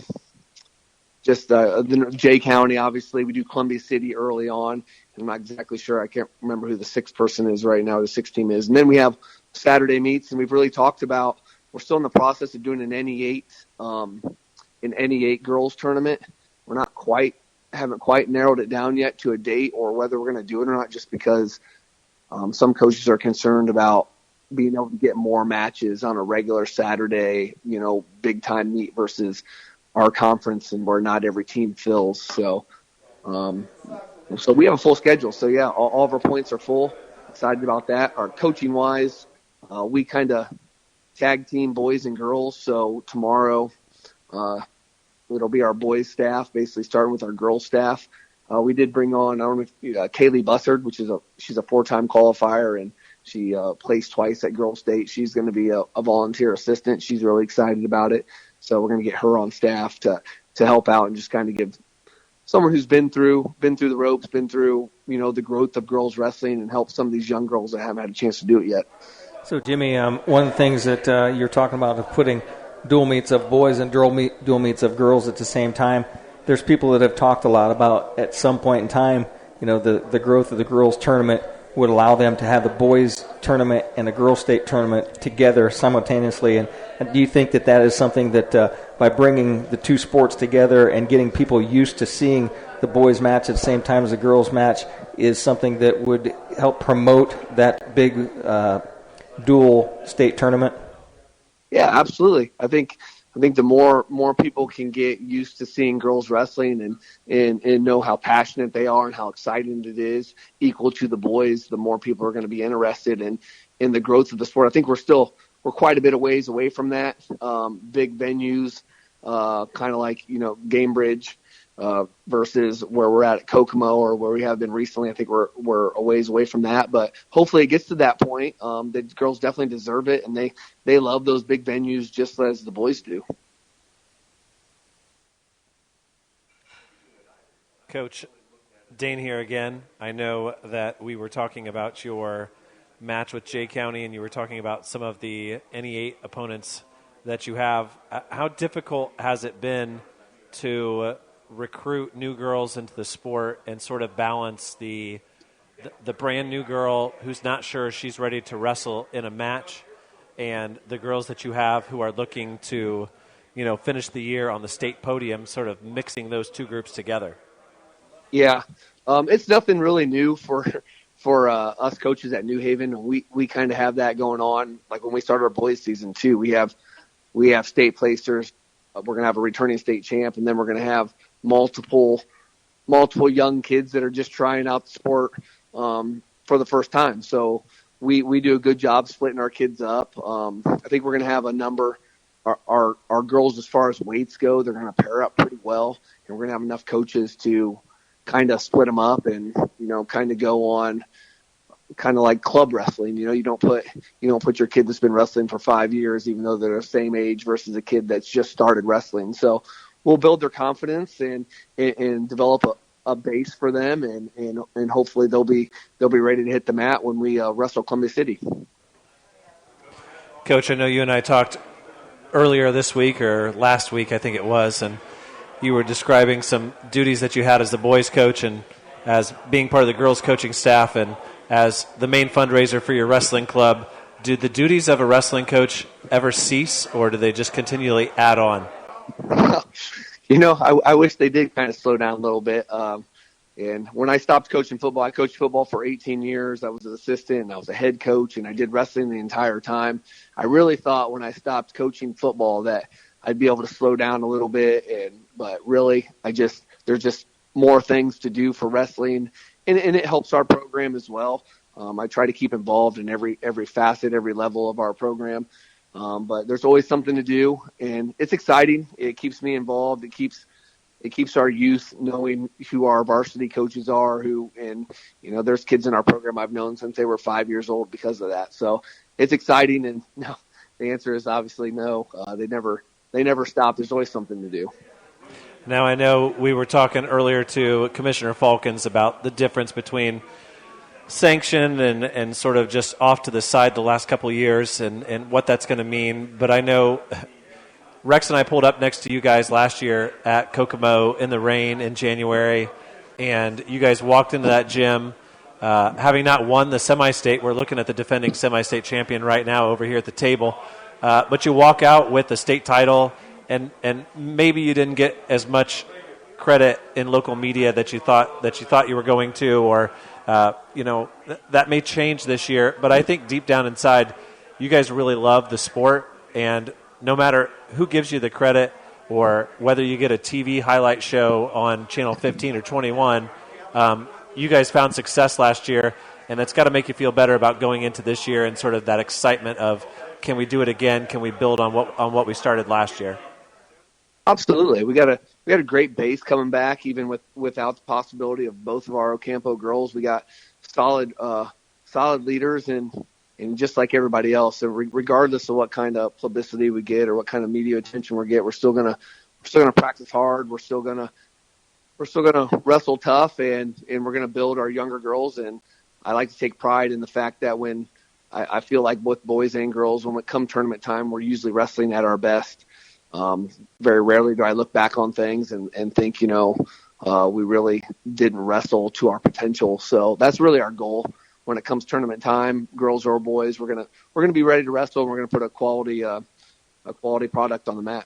J County, obviously. We do Columbia City early on. I'm not exactly sure. I can't remember who the sixth person is right now, the sixth team is. And then we have Saturday meets, and we've really talked about we're still in the process of doing an NE8 girls tournament. We're haven't quite narrowed it down yet to a date or whether we're going to do it or not, just because some coaches are concerned about being able to get more matches on a regular Saturday, big time meet versus our conference, and where not every team fills. So we have a full schedule. So yeah, all of our points are full. Excited about that. Our coaching wise, we kind of tag team boys and girls. So tomorrow, it'll be our boys staff, basically starting with our girls staff. We did bring on, Kaylee Bussard, she's a 4-time qualifier, and she placed twice at girls state. She's going to be a volunteer assistant. She's really excited about it. So we're going to get her on staff to help out and just kind of give someone who's been through the ropes, been through, the growth of girls wrestling, and help some of these young girls that haven't had a chance to do it yet. So, Jimmy, one of the things that you're talking about is putting dual meets of boys and dual meets of girls at the same time. There's people that have talked a lot about at some point in time, the growth of the girls tournament would allow them to have the boys tournament and the girls state tournament together simultaneously. And do you think that is something that by bringing the two sports together and getting people used to seeing the boys match at the same time as the girls match is something that would help promote that big dual state tournament? Yeah, absolutely. I think the more people can get used to seeing girls wrestling and know how passionate they are and how exciting it is, equal to the boys, the more people are going to be interested in the growth of the sport. I think we're quite a bit of ways away from that. Big venues, kind of like Gamebridge, versus where we're at Kokomo or where we have been recently. I think we're a ways away from that, but hopefully it gets to that point. The girls definitely deserve it, and they love those big venues just as the boys do. Coach Dane here again. I know that we were talking about your match with J County, and you were talking about some of the NE8 opponents that you have. How difficult has it been to recruit new girls into the sport and sort of balance the brand new girl who's not sure she's ready to wrestle in a match and the girls that you have who are looking to, finish the year on the state podium, sort of mixing those two groups together? Yeah. It's nothing really new for us coaches at New Haven. We kind of have that going on. Like when we started our boys season too, we have state placers. We're going to have a returning state champ, and then we're going to have multiple young kids that are just trying out the sport for the first time. So we do a good job splitting our kids up. I think we're going to have a number. Our girls, as far as weights go, they're going to pair up pretty well, and we're going to have enough coaches to kind of split them up and kind of go on kind of like club wrestling. You don't put your kid that's been wrestling for 5 years, even though they're the same age, versus a kid that's just started wrestling. So we'll build their confidence and develop a base for them, and hopefully they'll be ready to hit the mat when we wrestle Columbia City. Coach, I know you and I talked earlier this week or last week, I think it was, and you were describing some duties that you had as the boys coach and as being part of the girls coaching staff and as the main fundraiser for your wrestling club. Do the duties of a wrestling coach ever cease, or do they just continually add on? I wish they did kind of slow down a little bit. And when I stopped coaching football, I coached football for 18 years. I was an assistant, and I was a head coach, and I did wrestling the entire time. I really thought when I stopped coaching football that I'd be able to slow down a little bit, but really, there's just more things to do for wrestling, and it helps our program as well. I try to keep involved in every facet, every level of our program. But there's always something to do, and it's exciting. It keeps me involved. It keeps our youth knowing who our varsity coaches are, there's kids in our program I've known since they were 5 years old because of that. So it's exciting, and no, the answer is obviously no. They never stop. There's always something to do. Now, I know we were talking earlier to Commissioner Faulkens about the difference between sanctioned and sort of just off to the side the last couple of years and what that's going to mean. But I know Rex and I pulled up next to you guys last year at Kokomo in the rain in January, and you guys walked into that gym having not won the semi-state. We're looking at the defending semi-state champion right now over here at the table. But you walk out with the state title, and maybe you didn't get as much credit in local media that you thought you were going to, or that may change this year. But I think deep down inside, you guys really love the sport, and no matter who gives you the credit or whether you get a TV highlight show on Channel 15 or 21, you guys found success last year, and it's got to make you feel better about going into this year and sort of that excitement of, can we do it again? Can we build on what we started last year? Absolutely. We got a great base coming back, even without the possibility of both of our Ocampo girls. We got solid leaders, and just like everybody else, so regardless of what kind of publicity we get or what kind of media attention we get, we're still gonna practice hard. We're still gonna wrestle tough, and we're gonna build our younger girls. And I like to take pride in the fact that when I feel like both boys and girls, when it comes tournament time, we're usually wrestling at our best. Very rarely do I look back on things and think, we really didn't wrestle to our potential. So that's really our goal. When it comes tournament time, girls or boys, we're gonna be ready to wrestle, and we're gonna put a quality product on the mat.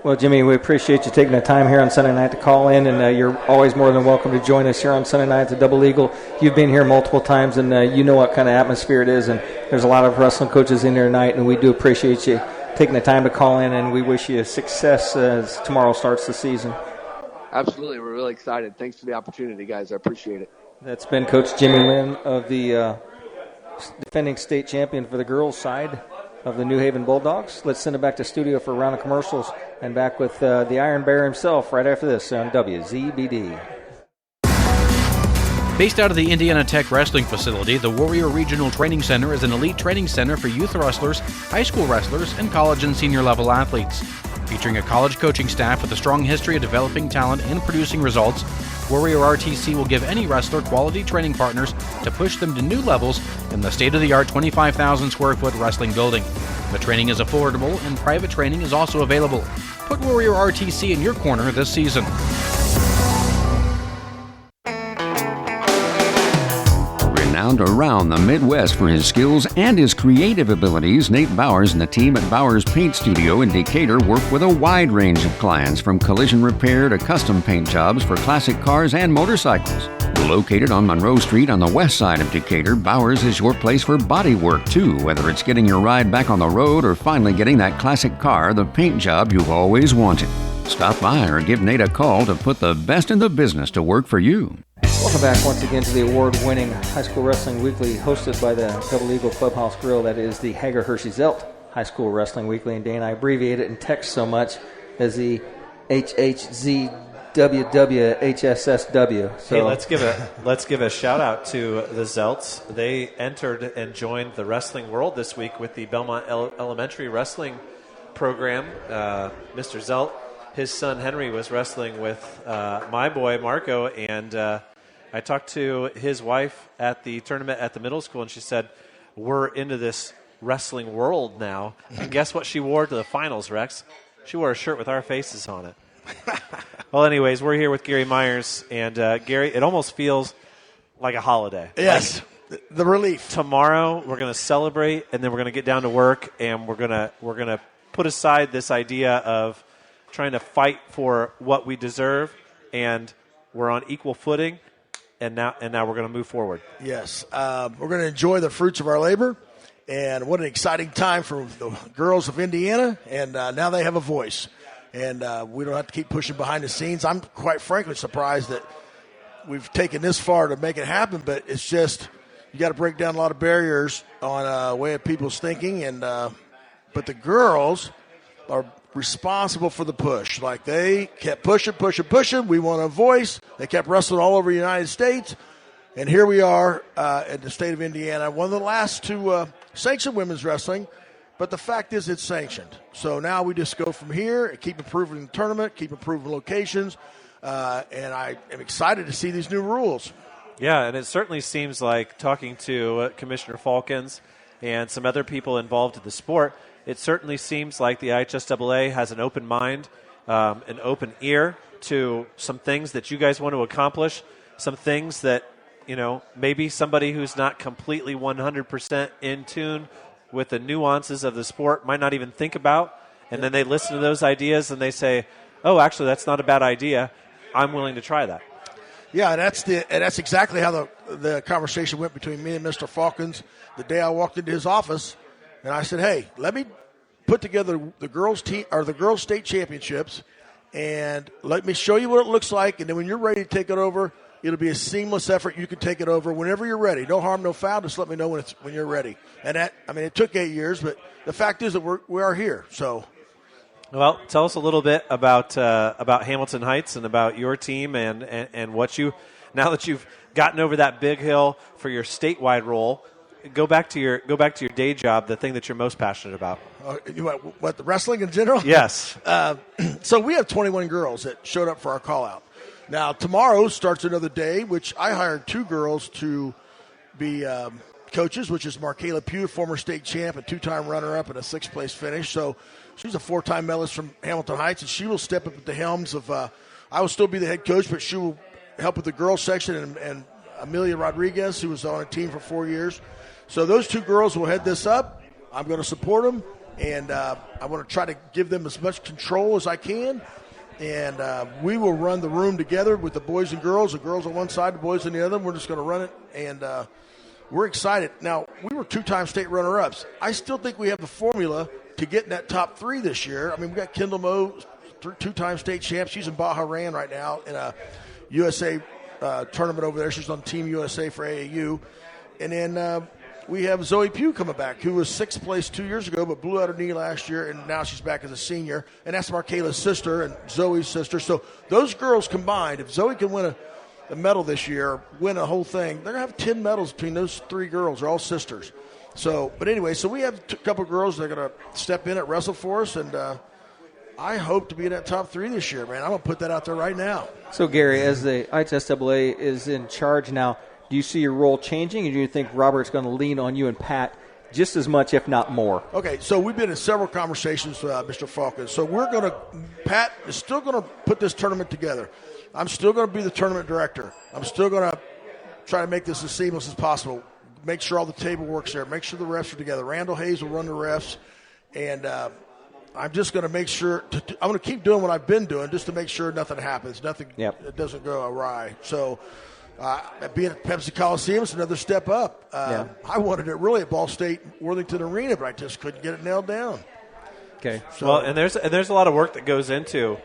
Well, Jimmy, we appreciate you taking the time here on Sunday night to call in, and you're always more than welcome to join us here on Sunday night at the Double Eagle. You've been here multiple times, and you know what kind of atmosphere it is, and there's a lot of wrestling coaches in there tonight, and we do appreciate you taking the time to call in, and we wish you success as tomorrow starts the season. Absolutely. We're really excited. Thanks for the opportunity, guys. I appreciate it. That's been Coach Jimmy Linn of the defending state champion for the girls' side of the New Haven Bulldogs. Let's send it back to studio for a round of commercials and back with the Iron Bear himself right after this on WZBD. Based out of the Indiana Tech Wrestling Facility, the Warrior Regional Training Center is an elite training center for youth wrestlers, high school wrestlers, and college and senior level athletes. Featuring a college coaching staff with a strong history of developing talent and producing results, Warrior RTC will give any wrestler quality training partners to push them to new levels in the state-of-the-art 25,000 square foot wrestling building. The training is affordable, and private training is also available. Put Warrior RTC in your corner this season. Renowned around the Midwest for his skills and his creative abilities, Nate Bowers and the team at Bowers Paint Studio in Decatur work with a wide range of clients, from collision repair to custom paint jobs for classic cars and motorcycles. Located on Monroe Street on the west side of Decatur, Bowers is your place for body work too, whether it's getting your ride back on the road or finally getting that classic car, the paint job you've always wanted. Stop by or give Nate a call to put the best in the business to work for you. Welcome back once again to the award-winning High School Wrestling Weekly, hosted by the Double Eagle Clubhouse Grill. That is the Hager Hershey Zelt High School Wrestling Weekly. And Dan, I abbreviate it in text so much as the HHZWWHSSW. So hey, let's give a shout out to the Zelts. They entered and joined the wrestling world this week with the Belmont Elementary Wrestling program. Mr. Zelt, his son Henry was wrestling with my boy Marco, and I talked to his wife at the tournament at the middle school, and she said, we're into this wrestling world now. And guess what she wore to the finals, Rex? She wore a shirt with our faces on it. Well, anyways, we're here with Gary Myers. And, Gary, it almost feels like a holiday. Yes, the relief. Tomorrow we're going to celebrate, and then we're going to get down to work, and we're going to put aside this idea of trying to fight for what we deserve, and we're on equal footing, and now we're going to move forward. Yes, we're going to enjoy the fruits of our labor, and what an exciting time for the girls of Indiana, and now they have a voice, and we don't have to keep pushing behind the scenes. I'm quite frankly surprised that we've taken this far to make it happen, but it's just you got to break down a lot of barriers on way of people's thinking, and but the girls are responsible for the push. Like, they kept pushing. We want a voice. They kept wrestling all over the United States. And here we are in the state of Indiana, one of the last to sanction women's wrestling. But the fact is it's sanctioned. So now we just go from here and keep improving the tournament, keep improving locations. And I am excited to see these new rules. Yeah, and it certainly seems like, talking to Commissioner Faulkens and some other people involved in the sport, it certainly seems like the IHSAA has an open mind, an open ear to some things that you guys want to accomplish, some things that, maybe somebody who's not completely 100% in tune with the nuances of the sport might not even think about, and then they listen to those ideas and they say, oh, actually, that's not a bad idea. I'm willing to try that. Yeah, and that's exactly how the conversation went between me and Mr. Faulkens the day I walked into his office. And I said, hey, let me put together the girls' state championships, and let me show you what it looks like. And then when you're ready to take it over, it'll be a seamless effort. You can take it over whenever you're ready. No harm, no foul. Just let me know when you're ready. And it took 8 years, but the fact is that we are here. So, well, tell us a little bit about Hamilton Heights and about your team and what you, now that you've gotten over that big hill for your statewide role. Go back to your day job, the thing that you're most passionate about. What, the wrestling in general? Yes. So we have 21 girls that showed up for our call-out. Now, tomorrow starts another day, which I hired 2 girls to be coaches, which is Markayla Pugh, former state champ, a 2-time runner-up, and a 6th-place finish. So she's a 4-time medalist from Hamilton Heights, and she will step up at the helms of I will still be the head coach, but she will help with the girls section, and Amelia Rodriguez, who was on a team for 4 years. So those 2 girls will head this up. I'm going to support them, and I want to try to give them as much control as I can. And we will run the room together with the boys and girls. The girls on one side, the boys on the other. We're just going to run it, and we're excited. Now, we were 2-time state runner-ups. I still think we have the formula to get in that top 3 this year. I mean, we got Kendall Moe, 2-time state champ. She's in Bahrain right now in a USA tournament over there. She's on Team USA for AAU. And then we have Zoe Pugh coming back, who was 6th place 2 years ago, but blew out her knee last year, and now she's back as a senior. And that's Markayla's sister and Zoe's sister. So those girls combined, if Zoe can win a medal this year, win a whole thing, they're going to have 10 medals between those 3 girls. They're all sisters. So, but anyway, so we have a couple of girls that are going to step in at Wrestle for us, and I hope to be in that top 3 this year, man. I'm going to put that out there right now. So, Gary, as the IHSAA is in charge now, do you see your role changing, or do you think Robert's going to lean on you and Pat just as much, if not more? Okay, so we've been in several conversations with Mr. Faulkens. So Pat is still going to put this tournament together. I'm still going to be the tournament director. I'm still going to try to make this as seamless as possible. Make sure all the table work's there. Make sure the refs are together. Randall Hayes will run the refs. And I'm just going to make sure I'm going to keep doing what I've been doing just to make sure nothing happens. It doesn't go awry. So being at Pepsi Coliseum is another step up. I wanted it really at Ball State Worthington Arena, but I just couldn't get it nailed down. Okay. So, well, and there's a lot of work that goes into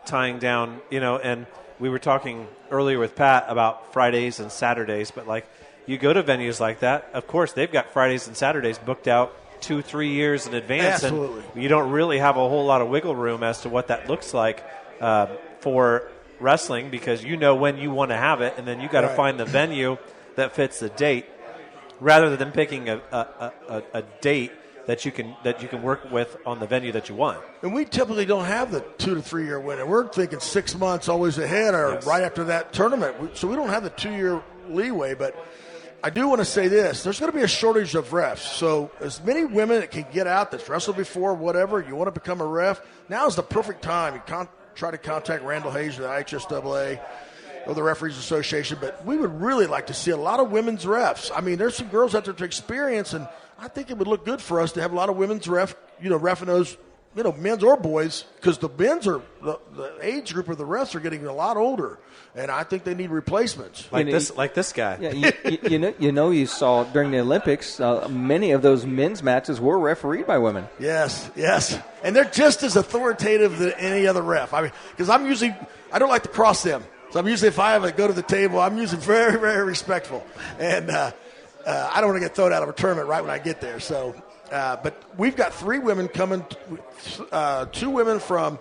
tying down, and we were talking earlier with Pat about Fridays and Saturdays, but like you go to venues like that, of course they've got Fridays and Saturdays booked out 2-3 years in advance. Absolutely. And you don't really have a whole lot of wiggle room as to what that looks like for wrestling, because you know when you want to have it, and then you got to find the venue that fits the date, rather than picking a date that you can work with on the venue that you want. And we typically don't have the 2 to 3 year window. We're thinking 6 months always ahead, or right after that tournament. So we don't have the 2 year leeway. But I do want to say this. There's going to be a shortage of refs. So as many women that can get out that's wrestled before, whatever, you want to become a ref, now is the perfect time. You try to contact Randall Hayes or the IHSAA or the Referees Association. But we would really like to see a lot of women's refs. I mean, there's some girls out there to experience, and I think it would look good for us to have a lot of women's reffing those, men's or boys, because the men's the age group of the refs are getting a lot older, and I think they need replacements. Like this guy. Yeah, you saw during the Olympics, many of those men's matches were refereed by women. Yes, and they're just as authoritative than any other ref. I mean, because I don't like to cross them, so I'm usually, if I have to go to the table, I'm usually very, very respectful, and I don't want to get thrown out of a tournament right when I get there. So. But we've got 3 women coming, 2 women from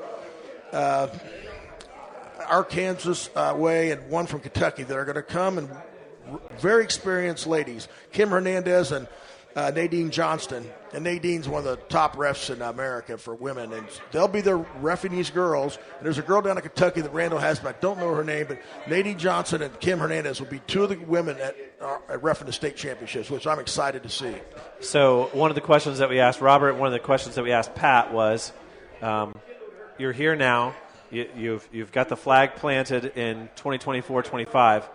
Arkansas way and 1 from Kentucky that are going to come, and very experienced ladies, Kim Hernandez and Nadine Johnston. And Nadine's one of the top refs in America for women, and they'll be there reffing these girls. And there's a girl down in Kentucky that Randall has, but I don't know her name, but Nadine Johnson and Kim Hernandez will be 2 of the women at reffing the state championships, which I'm excited to see. So one of the questions that we asked Robert, one of the questions that we asked Pat was, you're here now, you've got the flag planted in 2024-25.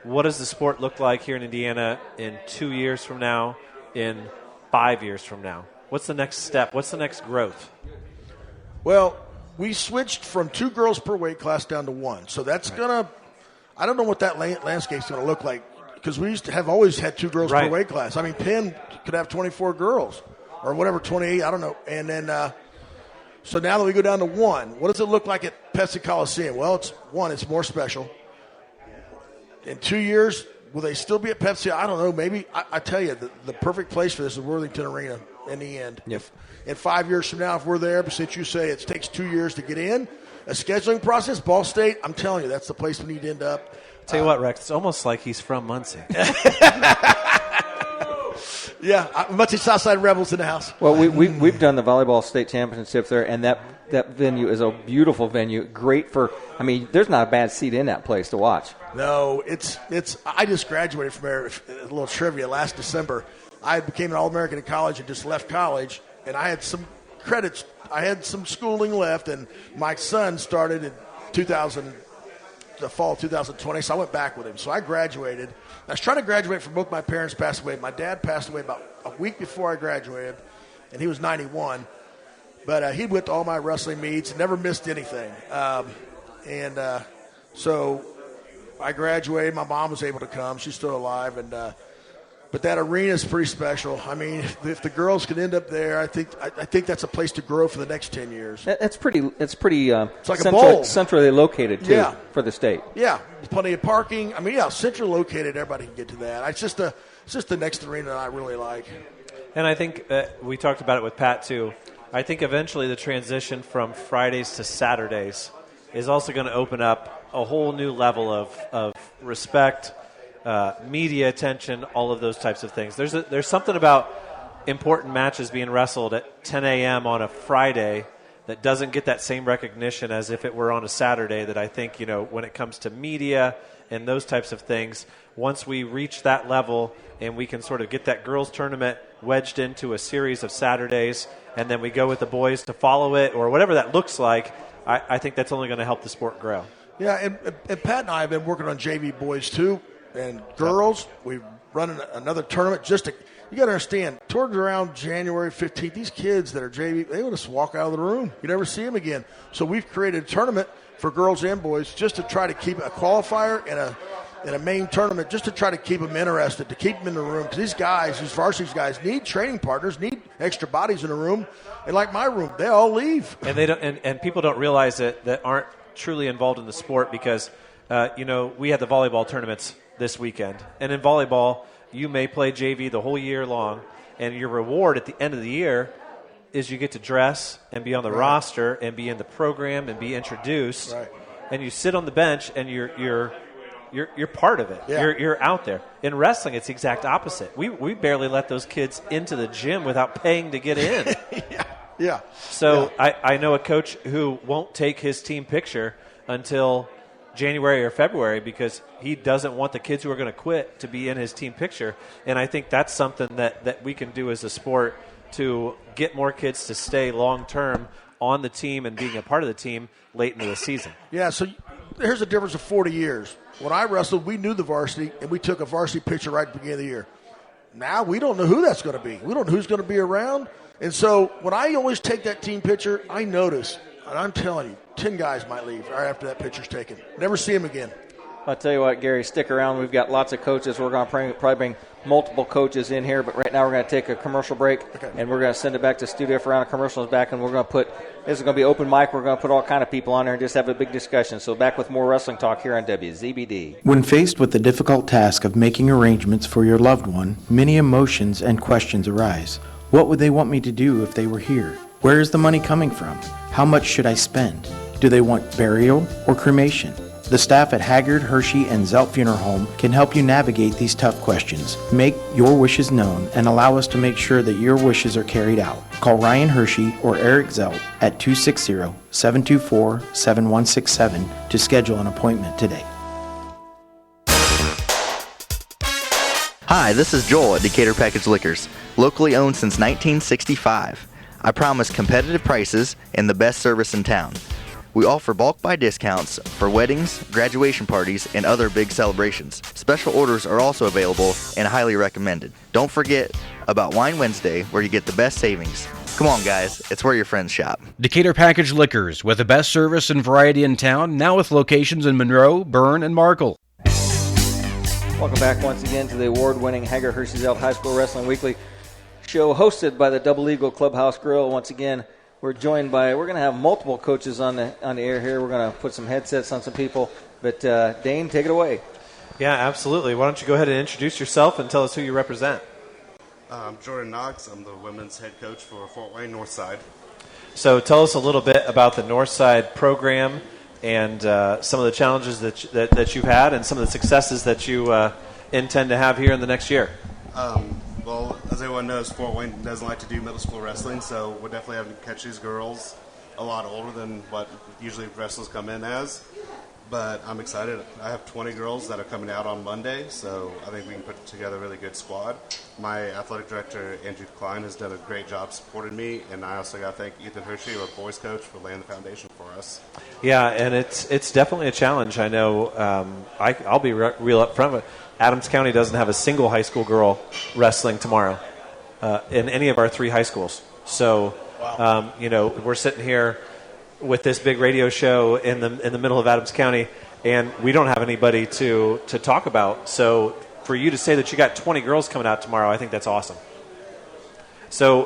What does the sport look like here in Indiana in 2 years from now, in 5 years from now? What's the next step? What's the next growth? Well, we switched from 2 girls per weight class down to 1. So that's going to – I don't know what that landscape's going to look like, because we always had 2 girls per weight class. I mean, Penn could have 24 girls or whatever, 28, I don't know. And then so now that we go down to 1, what does it look like at Pepsi Coliseum? Well, it's more special. In 2 years – will they still be at Pepsi? I don't know. Maybe. I tell you, the perfect place for this is Worthington Arena in the end. Yep. In 5 years from now, if we're there, but since you say it takes 2 years to get in, a scheduling process, Ball State, I'm telling you, that's the place we need to end up. Tell you what, Rex, it's almost like he's from Muncie. Yeah, Muncie Southside Rebels in the house. Well, we've done the volleyball state championship there, and that venue is a beautiful venue. Great for, I mean, there's not a bad seat in that place to watch. No, it's. I just graduated from there. A little trivia. Last December, I became an All-American in college and just left college, and I had some credits. I had some schooling left, and my son started in the fall of 2020, so I went back with him. So I graduated. I was trying to graduate from both my parents passed away. My dad passed away about a week before I graduated, and he was 91. But he went to all my wrestling meets and never missed anything. So I graduated. My mom was able to come. She's still alive. But that arena is pretty special. I mean, if the girls can end up there, I think that's a place to grow for the next 10 years. It's pretty. It's like a bowl. Centrally located too, for the state. Yeah, plenty of parking. I mean, centrally located. Everybody can get to that. It's just the next arena that I really like. And I think we talked about it with Pat too. I think eventually the transition from Fridays to Saturdays is also going to open up a whole new level of respect, media attention, all of those types of things. There's something about important matches being wrestled at 10 a.m. on a Friday that doesn't get that same recognition as if it were on a Saturday, that I think, when it comes to media and those types of things, once we reach that level and we can sort of get that girls tournament wedged into a series of Saturdays, and then we go with the boys to follow it or whatever that looks like, I think that's only going to help the sport grow. Yeah, and Pat and I have been working on JV boys too and girls. We've run another tournament you got to understand, towards around January 15th, these kids that are JV, they would just walk out of the room. You never see them again. So we've created a tournament for girls and boys just to try to keep a qualifier and a main tournament, just to try to keep them interested, to keep them in the room. Because these varsity guys need training partners, need extra bodies in the room. And like my room, they all leave. And they don't, and people don't realize it that aren't truly involved in the sport, because we had the volleyball tournaments this weekend, and in volleyball you may play JV the whole year long, and your reward at the end of the year is you get to dress and be on the roster and be in the program and be introduced, and you sit on the bench and you're part of it. Yeah. You're out there. In wrestling, it's the exact opposite. We barely let those kids into the gym without paying to get in. Yeah. So I know a coach who won't take his team picture until January or February because he doesn't want the kids who are going to quit to be in his team picture. And I think that's something that we can do as a sport to get more kids to stay long-term on the team and being a part of the team late into the season. Yeah, so here's the difference of 40 years. When I wrestled, we knew the varsity, and we took a varsity picture right at the beginning of the year. Now we don't know who that's going to be. We don't know who's going to be around. And so when I always take that team picture, I notice, and I'm telling you, 10 guys might leave right after that picture's taken. Never see them again. I'll tell you what, Gary, stick around. We've got lots of coaches. We're going to probably bring multiple coaches in here, but right now we're going to take a commercial break, and we're going to send it back to the studio for round of commercials back, and we're going to put – this is going to be open mic. We're going to put all kind of people on there and just have a big discussion. So back with more wrestling talk here on WZBD. When faced with the difficult task of making arrangements for your loved one, many emotions and questions arise. What would they want me to do if they were here? Where is the money coming from? How much should I spend? Do they want burial or cremation? The staff at Haggard, Hershey, and Zelt Funeral Home can help you navigate these tough questions. Make your wishes known and allow us to make sure that your wishes are carried out. Call Ryan Hershey or Eric Zelt at 260-724-7167 to schedule an appointment today. Hi, this is Joel at Decatur Package Liquors, locally owned since 1965. I promise competitive prices and the best service in town. We offer bulk buy discounts for weddings, graduation parties, and other big celebrations. Special orders are also available and highly recommended. Don't forget about Wine Wednesday, where you get the best savings. Come on, guys, it's where your friends shop. Decatur Package Liquors, with the best service and variety in town, now with locations in Monroe, Byrne, and Markle. Welcome back once again to the award-winning Haggard Hershey Zelt High School Wrestling Weekly show hosted by the Double Eagle Clubhouse Grill. Once again, we're joined by, we're going to have multiple coaches on the air here. We're going to put some headsets on some people. But Dane, take it away. Yeah, absolutely. Why don't you go ahead and introduce yourself and tell us who you represent? I'm Jordan Knox. I'm the women's head coach for Fort Wayne Northside. So tell us a little bit about the Northside program and some of the challenges that you've had and some of the successes that you intend to have here in the next year. Well, as everyone knows, Fort Wayne doesn't like to do middle school wrestling, so we're definitely having to catch these girls a lot older than what usually wrestlers come in as. But I'm excited. I have 20 girls that are coming out on Monday, so I think we can put together a really good squad. My athletic director, Andrew Klein, has done a great job supporting me, and I also got to thank Ethan Hershey, our boys coach, for laying the foundation for us. Yeah, and it's definitely a challenge. I know I'll be real up front with Adams County doesn't have a single high school girl wrestling tomorrow in any of our 3 high schools. So, wow. We're sitting here with this big radio show in the middle of Adams County, and we don't have anybody to talk about. So for you to say that you got 20 girls coming out tomorrow, I think that's awesome. So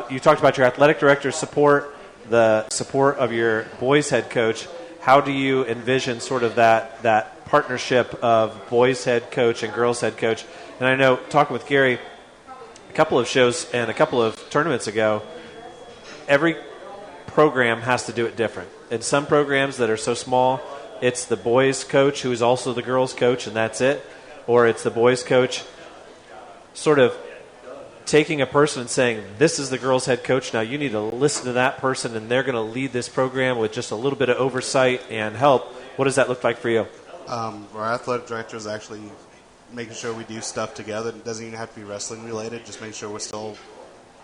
you talked about your athletic director's support, the support of your boys head coach. How do you envision sort of that partnership of boys head coach and girls head coach? And I know, talking with Gary a couple of shows and a couple of tournaments ago, every program has to do it different. In some programs that are so small, it's the boys coach who is also the girls coach, and that's it. Or it's the boys coach sort of taking a person and saying, this is the girls head coach, now you need to listen to that person, and they're going to lead this program with just a little bit of oversight and help. What does that look like for you? Our athletic director is actually making sure we do stuff together. It doesn't even have to be wrestling related, just make sure we still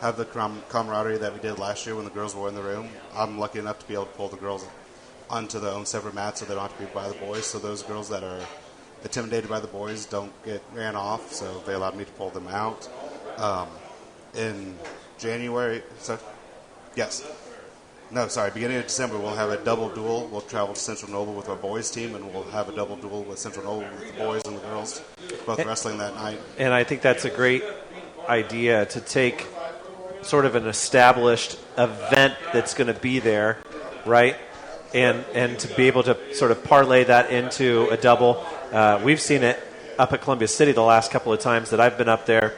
have the camaraderie that we did last year when the girls were in the room. I'm lucky enough to be able to pull the girls onto their own separate mats so they don't have to be by the boys. So those girls that are intimidated by the boys don't get ran off, so they allowed me to pull them out. In January, beginning of December, we'll have a double duel. We'll travel to Central Noble with our boys team, and we'll have a double duel with Central Noble with the boys and the girls, both wrestling that night. And I think that's a great idea to take sort of an established event that's going to be there, right? And to be able to sort of parlay that into a double. We've seen it up at Columbia City the last couple of times that I've been up there.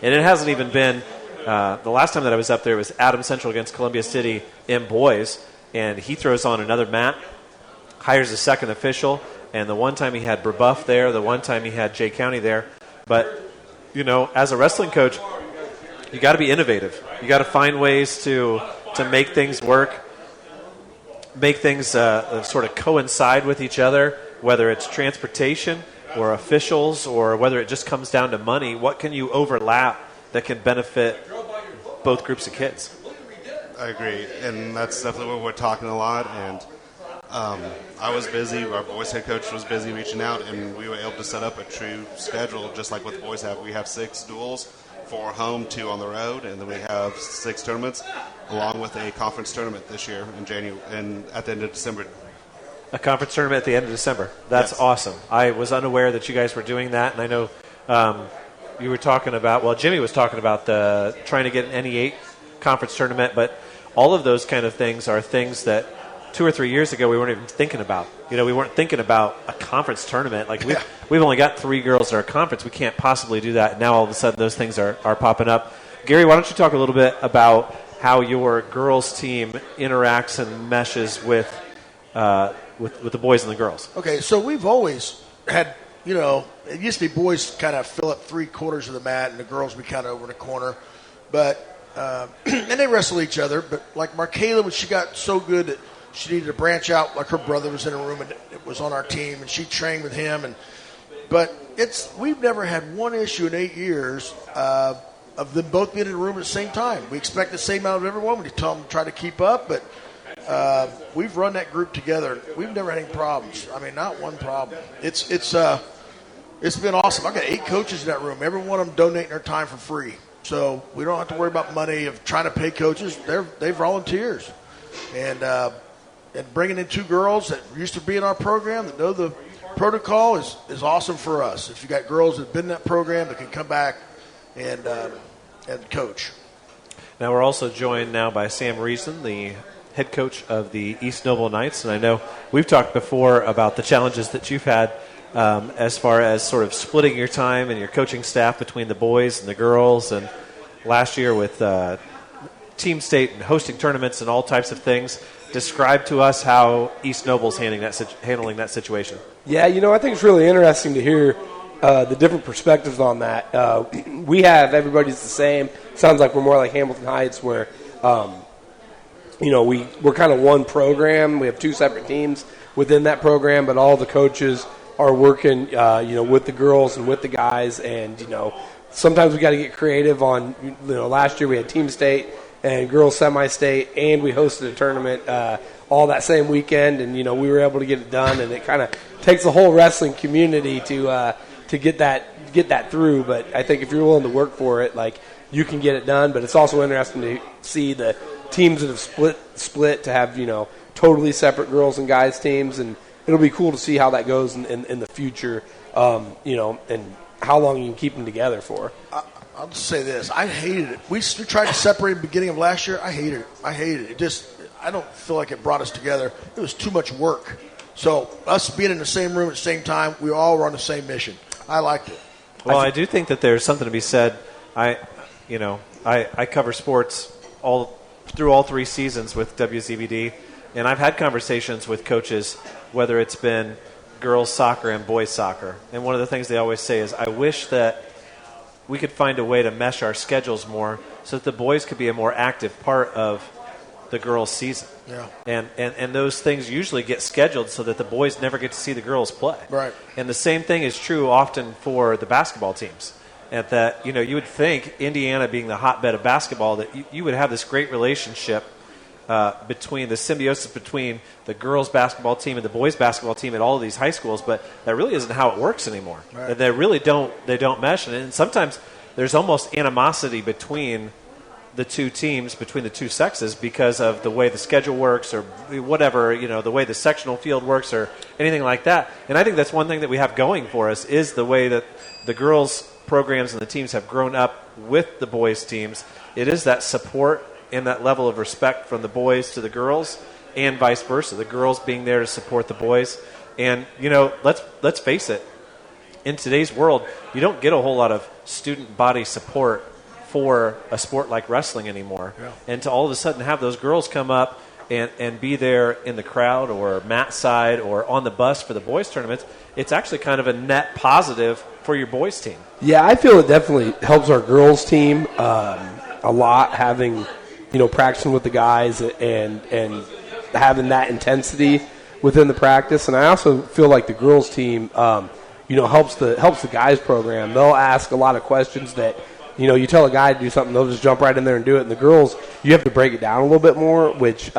And it hasn't even been, the last time that I was up there was Adams Central against Columbia City in boys, and he throws on another mat, hires a second official, and the one time he had Brebuff there, the one time he had Jay County there. But, as a wrestling coach, you got to be innovative. You got to find ways to make things work. make things sort of coincide with each other, whether it's transportation or officials or whether it just comes down to money? What can you overlap that can benefit both groups of kids? I agree, and that's definitely what we're talking a lot. And I was busy. Our boys head coach was busy reaching out, and we were able to set up a true schedule, just like what the boys have. We have 6 duels, 4 home, 2 on the road, and then we have 6 tournaments, along with a conference tournament this year in January and at the end of December. A conference tournament at the end of December. That's awesome. I was unaware that you guys were doing that, and I know you were talking about, well, Jimmy was talking about trying to get an NE8 conference tournament, but all of those kind of things are things that 2 or 3 years ago we weren't even thinking about. We weren't thinking about a conference tournament. Like we've only got 3 girls in our conference. We can't possibly do that. And now all of a sudden those things are popping up. Gary, why don't you talk a little bit about how your girls team interacts and meshes with the boys and the girls? Okay, so we've always had, it used to be boys kind of fill up 3/4 of the mat and the girls would be kind of over in the corner. But and they wrestle each other. But like Markayla, when she got so good that she needed to branch out, like her brother was in a room and it was on our team, and she trained with him. But we've never had one issue in 8 years of them both being in a room at the same time. We expect the same out of everyone. We tell them to try to keep up, but we've run that group together. We've never had any problems. I mean, not one problem. It's been awesome. I've got 8 coaches in that room. Every one of them donating their time for free. So we don't have to worry about money of trying to pay coaches. They volunteers. And bringing in 2 girls that used to be in our program that know the protocol is awesome for us. If you got girls that have been in that program that can come back and coach. Now we're also joined now by Sam Riesen, the head coach of the East Noble Knights. And I know we've talked before about the challenges that you've had as far as sort of splitting your time and your coaching staff between the boys and the girls. And last year with team state and hosting tournaments and all types of things. Describe to us how East Noble's handling that situation. Yeah, I think it's really interesting to hear the different perspectives on that. We have everybody's the same. Sounds like we're more like Hamilton Heights where, we're kind of one program. We have 2 separate teams within that program, but all the coaches are working, with the girls and with the guys. And, sometimes we got to get creative on, last year we had team state and girls semi-state, and we hosted a tournament all that same weekend, and we were able to get it done. And it kind of takes the whole wrestling community to get that through. But I think if you're willing to work for it, like you can get it done. But it's also interesting to see the teams that have split to have totally separate girls and guys teams, and it'll be cool to see how that goes in the future. And how long you can keep them together for. I'll just say this. I hated it. We tried to separate at the beginning of last year. I hated it. I don't feel like it brought us together. It was too much work. So us being in the same room at the same time, we all were on the same mission. I liked it. Well, I do think that there's something to be said. I cover sports through all 3 seasons with WZBD, and I've had conversations with coaches, whether it's been girls soccer and boys soccer. And one of the things they always say is, I wish that we could find a way to mesh our schedules more so that the boys could be a more active part of the girls' season. Yeah. And those things usually get scheduled so that the boys never get to see the girls play. Right. And the same thing is true often for the basketball teams. At that, you would think, Indiana being the hotbed of basketball, that you would have this great relationship between the symbiosis between the girls' basketball team and the boys' basketball team at all of these high schools, but that really isn't how it works anymore. Right. They really don't mesh, and sometimes there's almost animosity between the 2 teams, between the 2 sexes, because of the way the schedule works or whatever, the way the sectional field works or anything like that. And I think that's one thing that we have going for us is the way that the girls' programs and the teams have grown up with the boys' teams. It is that support and that level of respect from the boys to the girls, and vice versa. The girls being there to support the boys. And, let's face it, in today's world, you don't get a whole lot of student body support for a sport like wrestling anymore. Yeah. And to all of a sudden have those girls come up and be there in the crowd or mat side or on the bus for the boys tournaments, it's actually kind of a net positive for your boys team. Yeah, I feel it definitely helps our girls team a lot, having practicing with the guys and having that intensity within the practice. And I also feel like the girls team, helps the guys program. They'll ask a lot of questions that, you tell a guy to do something, they'll just jump right in there and do it. And the girls, you have to break it down a little bit more, which,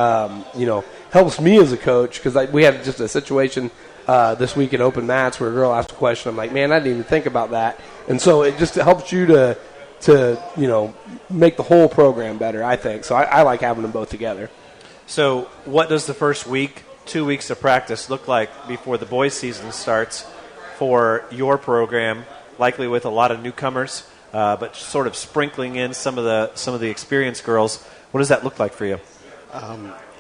helps me as a coach, because we had just a situation this week at Open Mats where a girl asked a question. I'm like, man, I didn't even think about that. And so it just helps you to make the whole program better, I think. So I like having them both together. So what does the first week, 2 weeks of practice look like before the boys' season starts for your program, likely with a lot of newcomers, but sort of sprinkling in some of the experienced girls? What does that look like for you?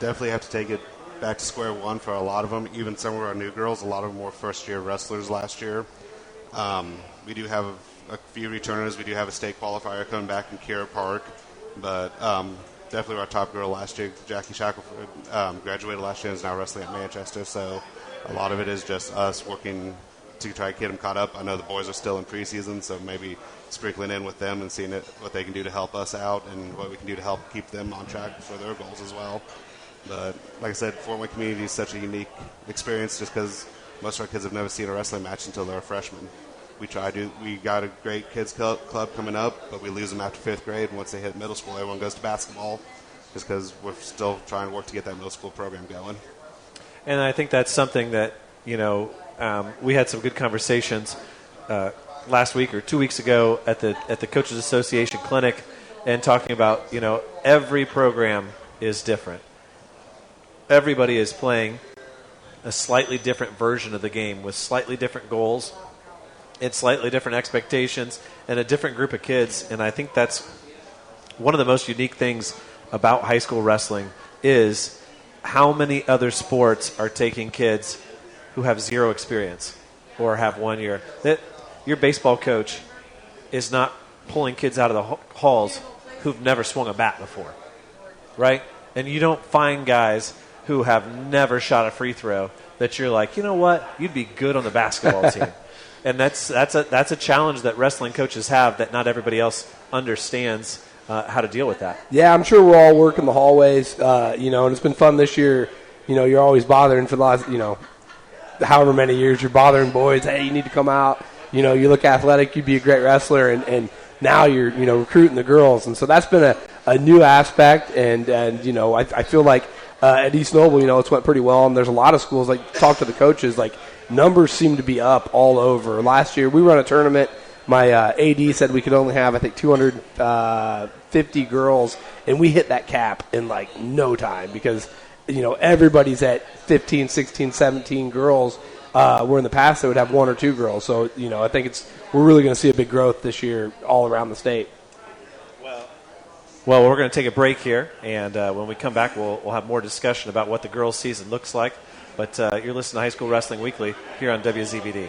Definitely have to take it back to square one for a lot of them. Even some of our new girls, a lot of them were first-year wrestlers last year. We do have a few returners. We do have a state qualifier coming back in Kira Park, but definitely our top girl last year, Jackie Shackelford, graduated last year and is now wrestling at Manchester. So a lot of it is just us working to try to get them caught up. I know the boys are still in preseason, so maybe sprinkling in with them and seeing what they can do to help us out and what we can do to help keep them on track for their goals as well. But like I said, Fort Wayne community is such a unique experience just because most of our kids have never seen a wrestling match until they're a freshman. We got a great kids club coming up, but we lose them after fifth grade. And once they hit middle school, everyone goes to basketball just because we're still trying to work to get that middle school program going. And I think that's something that, we had some good conversations last week or 2 weeks ago at the Coaches Association Clinic and talking about, every program is different. Everybody is playing a slightly different version of the game with slightly different goals and slightly different expectations and a different group of kids. And I think that's one of the most unique things about high school wrestling is how many other sports are taking kids who have zero experience or have 1 year. Your baseball coach is not pulling kids out of the halls who've never swung a bat before, right? And you don't find guys who have never shot a free throw that you're like, you know what, you'd be good on the basketball team. And that's a challenge that wrestling coaches have that not everybody else understands how to deal with that. Yeah, I'm sure we're all working the hallways, and it's been fun this year. You're always bothering for the last, however many years you're bothering boys. Hey, you need to come out. You look athletic, you'd be a great wrestler, and now you're, recruiting the girls. And so that's been a new aspect, and I feel like at East Noble, it's went pretty well, and there's a lot of schools, like, talk to the coaches, like, numbers seem to be up all over. Last year, we run a tournament. My AD said we could only have, I think, 250 girls, and we hit that cap in, like, no time because, everybody's at 15, 16, 17 girls, where in the past they would have 1 or 2 girls. So, I think we're really going to see a big growth this year all around the state. Well, we're going to take a break here, and when we come back, we'll have more discussion about what the girls' season looks like. But you're listening to High School Wrestling Weekly here on WZBD.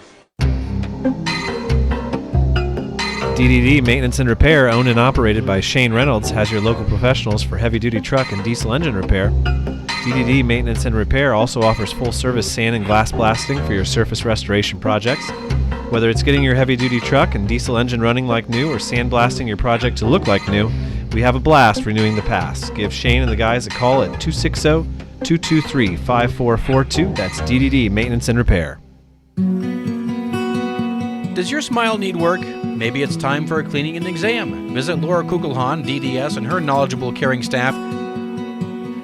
DDD Maintenance and Repair, owned and operated by Shane Reynolds, has your local professionals for heavy-duty truck and diesel engine repair. DDD Maintenance and Repair also offers full-service sand and glass blasting for your surface restoration projects. Whether it's getting your heavy-duty truck and diesel engine running like new or sandblasting your project to look like new, we have a blast renewing the past. Give Shane and the guys a call at 260-223-5442. That's DDD Maintenance and Repair. Does your smile need work? Maybe it's time for a cleaning and exam. Visit Laura Kugelhahn, DDS, and her knowledgeable, caring staff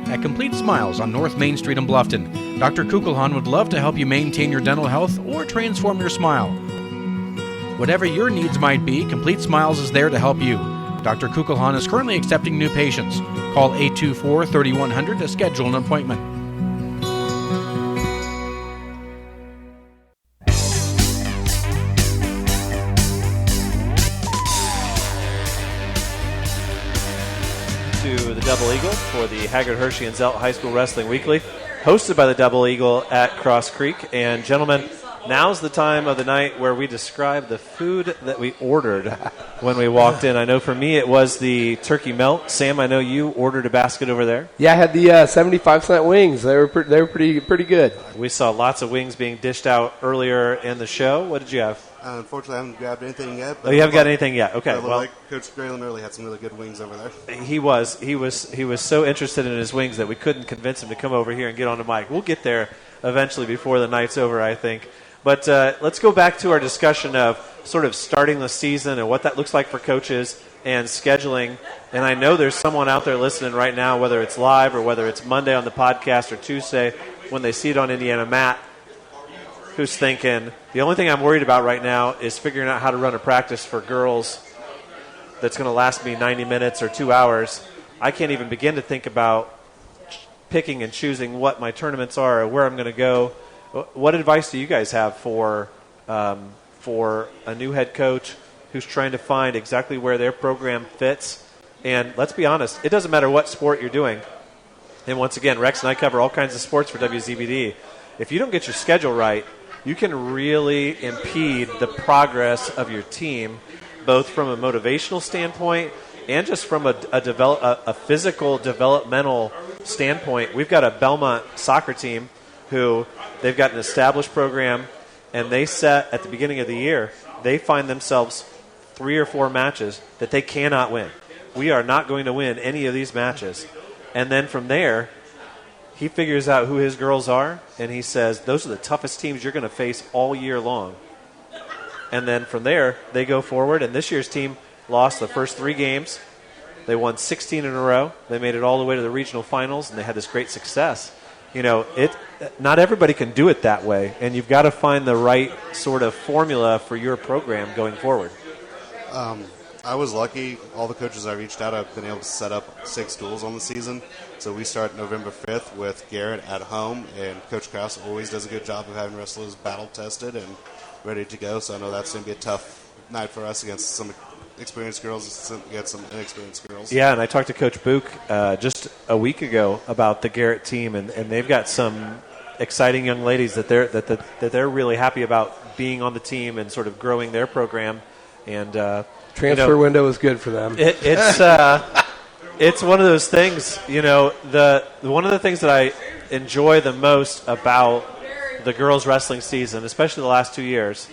at Complete Smiles on North Main Street in Bluffton. Dr. Kugelhahn would love to help you maintain your dental health or transform your smile. Whatever your needs might be, Complete Smiles is there to help you. Dr. Kugelhahn is currently accepting new patients. Call 824-3100 to schedule an appointment. To the Double Eagle for the Haggard, Hershey, and Zelt High School Wrestling Weekly, hosted by the Double Eagle at Cross Creek. And gentlemen, now's the time of the night where we describe the food that we ordered when we walked in. I know for me it was the turkey melt. Sam, I know you ordered a basket over there. Yeah, I had the 75-cent wings. They were pretty good. We saw lots of wings being dished out earlier in the show. What did you have? Unfortunately, I haven't grabbed anything yet. Oh, you haven't got anything yet? Okay. Well, like Coach Graylin early had some really good wings over there. He was so interested in his wings that we couldn't convince him to come over here and get on the mic. We'll get there eventually before the night's over, I think. But let's go back to our discussion of sort of starting the season and what that looks like for coaches and scheduling. And I know there's someone out there listening right now, whether it's live or whether it's Monday on the podcast or Tuesday when they see it on Indiana Matt, who's thinking, the only thing I'm worried about right now is figuring out how to run a practice for girls that's going to last me 90 minutes or 2 hours. I can't even begin to think about picking and choosing what my tournaments are or where I'm going to go. What advice do you guys have for a new head coach who's trying to find exactly where their program fits? And let's be honest, it doesn't matter what sport you're doing. And once again, Rex and I cover all kinds of sports for WZBD. If you don't get your schedule right, you can really impede the progress of your team, both from a motivational standpoint and just from a physical developmental standpoint. We've got a Belmont soccer team who they've got an established program, and they set at the beginning of the year, they find themselves 3 or 4 matches that they cannot win. We are not going to win any of these matches. And then from there, he figures out who his girls are, and he says, those are the toughest teams you're going to face all year long. And then from there, they go forward, and this year's team lost the first 3 games. They won 16 in a row. They made it all the way to the regional finals, and they had this great success. You know, not everybody can do it that way, and you've got to find the right sort of formula for your program going forward. I was lucky. All the coaches I reached out, I've been able to set up 6 duels on the season. So we start November 5th with Garrett at home, and Coach Krause always does a good job of having wrestlers battle-tested and ready to go. So I know that's going to be a tough night for us against some experienced girls against some inexperienced girls. Yeah, and I talked to Coach Book just a week ago about the Garrett team, and they've got some exciting young ladies that they're really happy about being on the team and sort of growing their program. And transfer window is good for them. It's one of those things. You know, one of the things that I enjoy the most about the girls wrestling season, especially the last 2 years,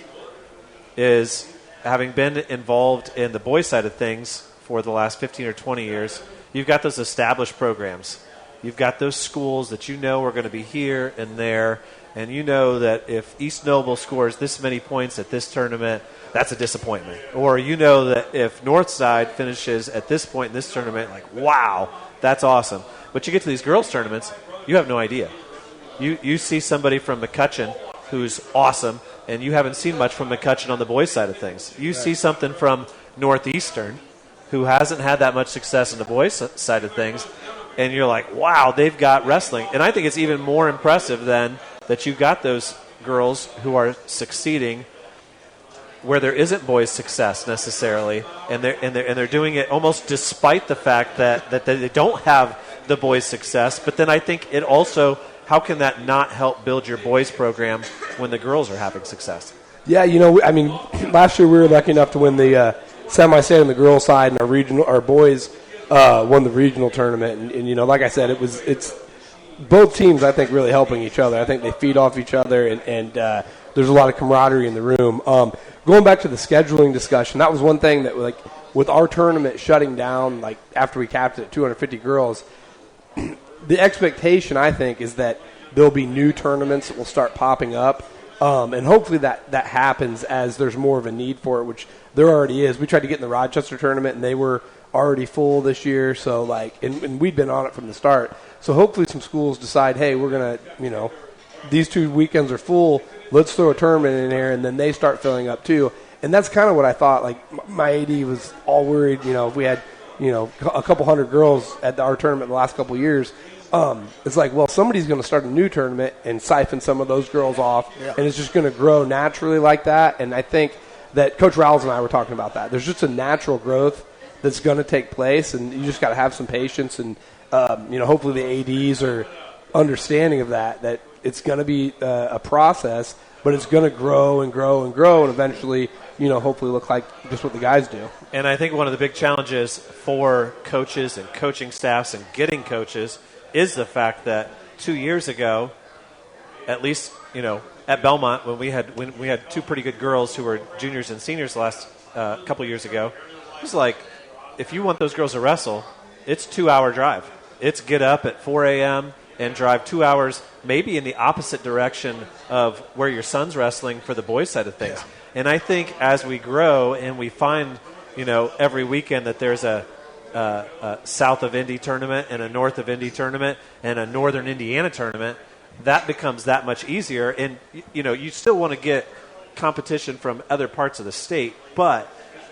is having been involved in the boys side of things for the last 15 or 20 years. You've got those established programs. You've got those schools that you know are going to be here and there, and you know that if East Noble scores this many points at this tournament, that's a disappointment. Or you know that if Northside finishes at this point in this tournament, like, wow, that's awesome. But you get to these girls' tournaments, you have no idea. You see somebody from McCutcheon who's awesome, and you haven't seen much from McCutcheon on the boys' side of things. You see something from Northeastern who hasn't had that much success on the boys' side of things, and you're like, wow, they've got wrestling. And I think it's even more impressive than that you've got those girls who are succeeding where there isn't boys' success necessarily, and they're doing it almost despite the fact that they don't have the boys' success. But then I think it also, how can that not help build your boys' program when the girls are having success? Yeah, you know, I mean, last year we were lucky enough to win the semi-state on the girls' side, and our boys won the regional tournament. And you know, like I said, it's both teams, I think, really helping each other. I think they feed off each other, and there's a lot of camaraderie in the room. Going back to the scheduling discussion, that was one thing that, like, with our tournament shutting down, like, after we capped it at 250 girls, the expectation, I think, is that there'll be new tournaments that will start popping up, and hopefully that happens as there's more of a need for it, which there already is. We tried to get in the Rochester tournament, and they were already full this year, so, like, and we'd been on it from the start. So hopefully some schools decide, hey, we're going to, you know, these 2 weekends are full, let's throw a tournament in there, and then they start filling up too. And that's kind of what I thought. Like, my AD was all worried, you know, if we had, you know, a couple hundred girls at our tournament the last couple of years, it's like, well, somebody's going to start a new tournament and siphon some of those girls off, and it's just going to grow naturally like that. And I think that Coach Rowles and I were talking about that. There's just a natural growth that's going to take place, and you just got to have some patience. And, you know, hopefully the ADs are understanding of that it's going to be a process, but it's going to grow and grow and grow, and eventually, you know, hopefully look like just what the guys do. And I think one of the big challenges for coaches and coaching staffs and getting coaches is the fact that 2 years ago, at least, you know, at Belmont when we had two pretty good girls who were juniors and seniors the last couple years ago. It was like, if you want those girls to wrestle, it's 2-hour drive. It's get up at 4 a.m. and drive 2 hours, maybe in the opposite direction of where your son's wrestling for the boys' side of things. Yeah. And I think as we grow and we find, every weekend that there's a south of Indy tournament and a north of Indy tournament and a northern Indiana tournament, that becomes that much easier. And, you still want to get competition from other parts of the state, but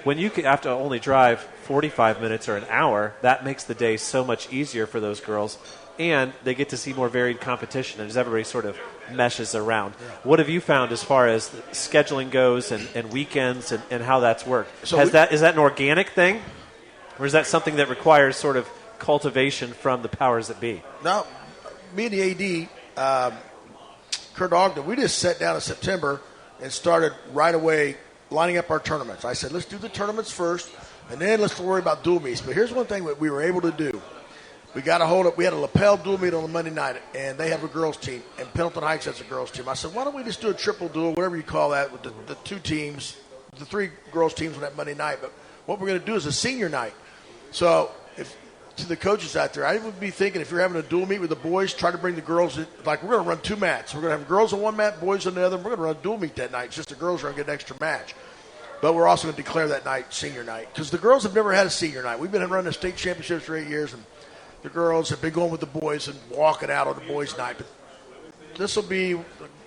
when you have to only drive 45 minutes or an hour, that makes the day so much easier for those girls, and they get to see more varied competition as everybody sort of meshes around. Yeah. What have you found as far as scheduling goes and weekends and how that's worked? So is that an organic thing, or is that something that requires sort of cultivation from the powers that be? No, me and the AD, Kurt Ogden, we just sat down in September and started right away lining up our tournaments. I said, let's do the tournaments first, and then let's worry about dual meets. But here's one thing that we were able to do. We had a lapel dual meet on a Monday night, and they have a girls' team, and Pendleton Heights has a girls' team. I said, why don't we just do a triple dual, whatever you call that, with the two teams, the three girls' teams on that Monday night. But what we're going to do is a senior night. So to the coaches out there, I would be thinking if you're having a dual meet with the boys, try to bring the girls in. Like, we're going to run 2 mats. We're going to have girls on one mat, boys on the other. We're going to run a dual meet that night. It's just the girls are going to get an extra match. But we're also going to declare that night senior night, because the girls have never had a senior night. We've been running the state championships for 8 years, and the girls have been going with the boys and walking out on the boys' night. But this will be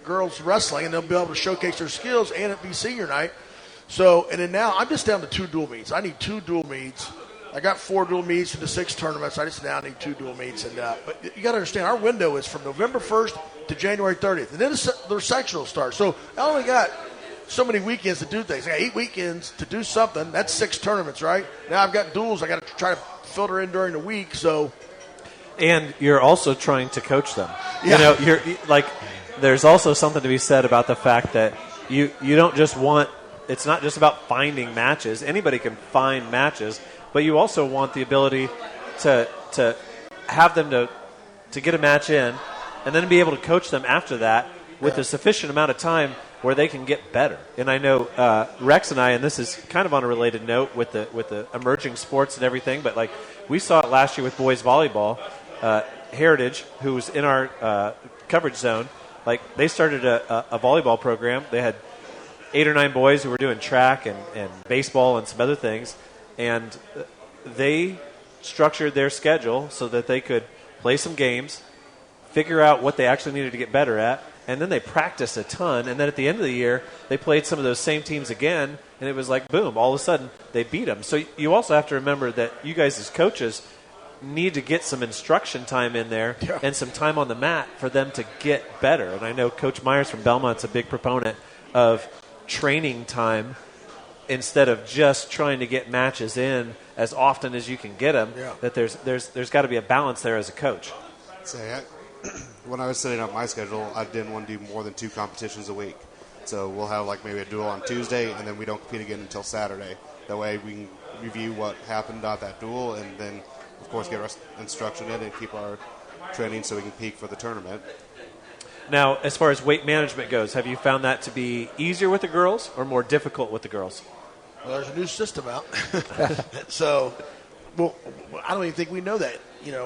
girls wrestling, and they'll be able to showcase their skills, and it'll be senior night. So, and then now I'm just down to 2 dual meets. I need 2 dual meets. I got 4 dual meets into 6 tournaments. I just now need 2 dual meets. And but you got to understand, our window is from November 1st to January 30th. And then the sectional starts. So I only got so many weekends to do things. I got 8 weekends to do something. That's 6 tournaments, right? Now I've got duels I got to try to filter in during the week. So, and you're also trying to coach them. Yeah. You're like, there's also something to be said about the fact that you don't just want. It's not just about finding matches. Anybody can find matches, but you also want the ability to have them to get a match in, and then be able to coach them after that with a sufficient amount of time where they can get better. And I know Rex and I, and this is kind of on a related note with the emerging sports and everything, but like we saw it last year with boys volleyball. Heritage, who was in our coverage zone, like they started a volleyball program. They had 8 or 9 boys who were doing track and baseball and some other things, and they structured their schedule so that they could play some games, figure out what they actually needed to get better at, and then they practiced a ton. And then at the end of the year, they played some of those same teams again, and it was like, boom, all of a sudden they beat them. So you also have to remember that you guys as coaches need to get some instruction time in there and some time on the mat for them to get better. And I know Coach Myers from Belmont's a big proponent of training time instead of just trying to get matches in as often as you can get them. That there's got to be a balance there as a coach. When I was setting up my schedule, I didn't want to do more than 2 competitions a week. So we'll have like maybe a duel on Tuesday, and then we don't compete again until Saturday. That way we can review what happened at that duel, and then of course get our instruction in and keep our training so we can peak for the tournament. Now, as far as weight management goes, have you found that to be easier with the girls or more difficult with the girls? Well, there's a new system out. So, well, I don't even think we know that.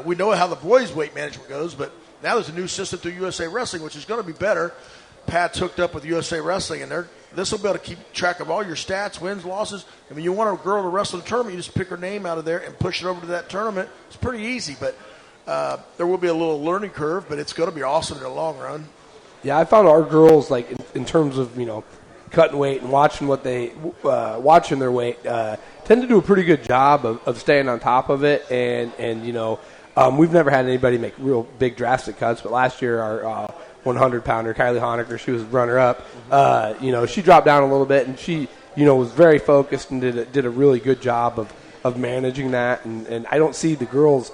We know how the boys' weight management goes, but now there's a new system through USA Wrestling, which is going to be better. Pat's hooked up with USA Wrestling, and this will be able to keep track of all your stats, wins, losses. I mean, you want a girl to wrestle in a tournament, you just pick her name out of there and push it over to that tournament. It's pretty easy, but there will be a little learning curve, but it's going to be awesome in the long run. Yeah, I found our girls, like in terms of cutting weight and watching watching their weight, tend to do a pretty good job of staying on top of it. And we've never had anybody make real big drastic cuts, but last year our 100-pounder Kylie Honecker, she was runner-up. She dropped down a little bit, and she was very focused and did a really good job of managing that. And I don't see the girls.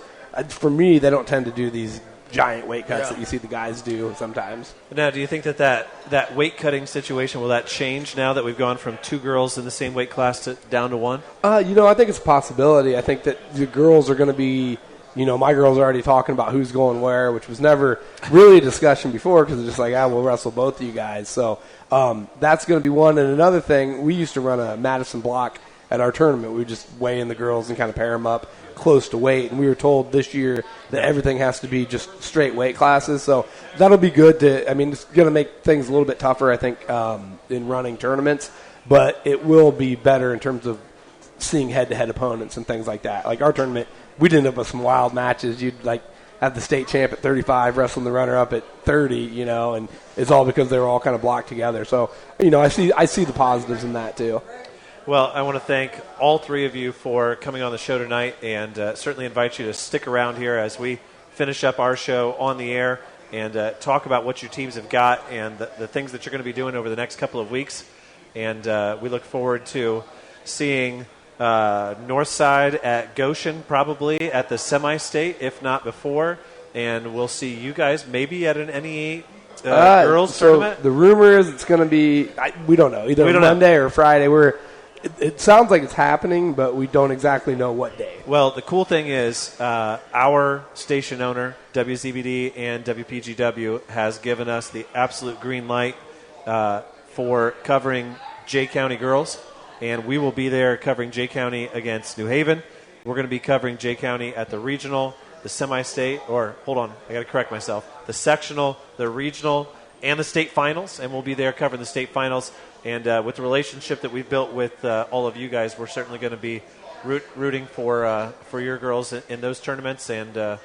For me, they don't tend to do these giant weight cuts that you see the guys do sometimes. Now, do you think that weight cutting situation, will that change now that we've gone from 2 girls in the same weight class down to 1? I think it's a possibility. I think that the girls are going to be my girls are already talking about who's going where, which was never really a discussion before because it's just like, we'll wrestle both of you guys. So that's going to be one. And another thing, we used to run a Madison block at our tournament. We would just weigh in the girls and kind of pair them up close to weight. And we were told this year that everything has to be just straight weight classes. So that'll be good it's going to make things a little bit tougher, I think, in running tournaments. But it will be better in terms of seeing head-to-head opponents and things like that. Like our tournament, we'd end up with some wild matches. You'd have the state champ at 35 wrestling the runner-up at 30, and it's all because they were all kind of blocked together. So, I see the positives in that too. Well, I want to thank all three of you for coming on the show tonight, and certainly invite you to stick around here as we finish up our show on the air and talk about what your teams have got and the things that you're going to be doing over the next couple of weeks. And we look forward to seeing Northside at Goshen, probably at the semi-state, if not before. And we'll see you guys maybe at an NE girls tournament. The rumor is it's going to be, we don't know, either Monday or Friday. It sounds like it's happening, but we don't exactly know what day. Well, the cool thing is our station owner, WZBD and WPGW, has given us the absolute green light for covering Jay County girls. And we will be there covering Jay County against New Haven. We're going to be covering Jay County at the regional, the semi-state, or hold on, I got to correct myself, the sectional, the regional, and the state finals. And we'll be there covering the state finals. And with the relationship that we've built with all of you guys, we're certainly going to be rooting for your girls in those tournaments and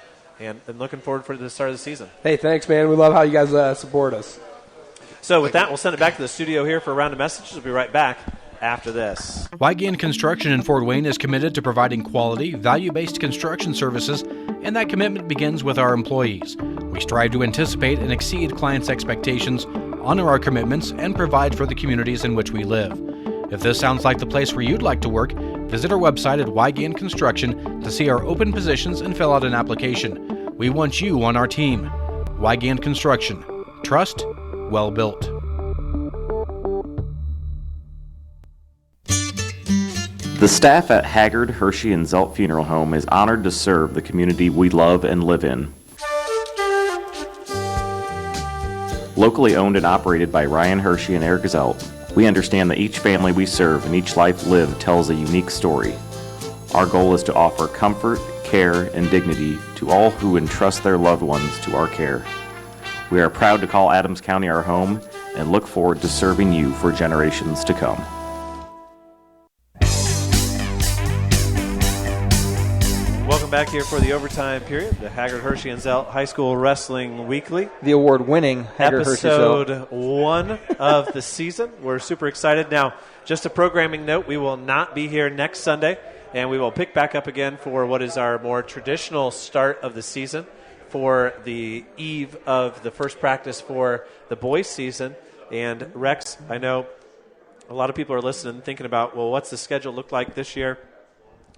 looking forward for the start of the season. Hey, thanks, man. We love how you guys support us. So with that, we'll send it back to the studio here for a round of messages. We'll be right back after this. Wygand Construction in Fort Wayne is committed to providing quality, value-based construction services, and that commitment begins with our employees. We strive to anticipate and exceed clients' expectations, honor our commitments, and provide for the communities in which we live. If this sounds like the place where you'd like to work, visit our website at Wygand Construction to see our open positions and fill out an application. We want you on our team. Wygand Construction. Trust, well built. The staff at Haggard, Hershey, and Zelt Funeral Home is honored to serve the community we love and live in. Locally owned and operated by Ryan Hershey and Eric Zelt, we understand that each family we serve and each life lived tells a unique story. Our goal is to offer comfort, care, and dignity to all who entrust their loved ones to our care. We are proud to call Adams County our home and look forward to serving you for generations to come. Welcome back here for the overtime period, the Haggard, Hershey, and Zelt High School Wrestling Weekly. The award-winning Haggard, Hershey, Zelt. Episode 1 of the season. We're super excited. Now, just a programming note, we will not be here next Sunday, and we will pick back up again for what is our more traditional start of the season for the eve of the first practice for the boys' season. And, Rex, I know a lot of people are listening and thinking about, well, what's the schedule look like this year?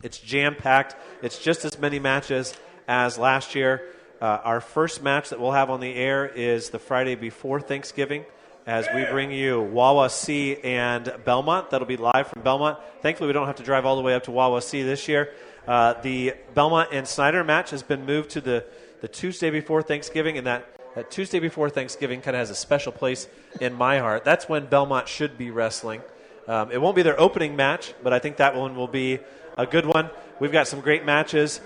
It's jam-packed. It's just as many matches as last year. Our first match that we'll have on the air is the Friday before Thanksgiving as we bring you Wawasee and Belmont. That'll be live from Belmont. Thankfully, we don't have to drive all the way up to Wawasee this year. The Belmont and Snyder match has been moved to the Tuesday before Thanksgiving, and that Tuesday before Thanksgiving kind of has a special place in my heart. That's when Belmont should be wrestling. It won't be their opening match, but I think that one will be a good one. We've got some great matches.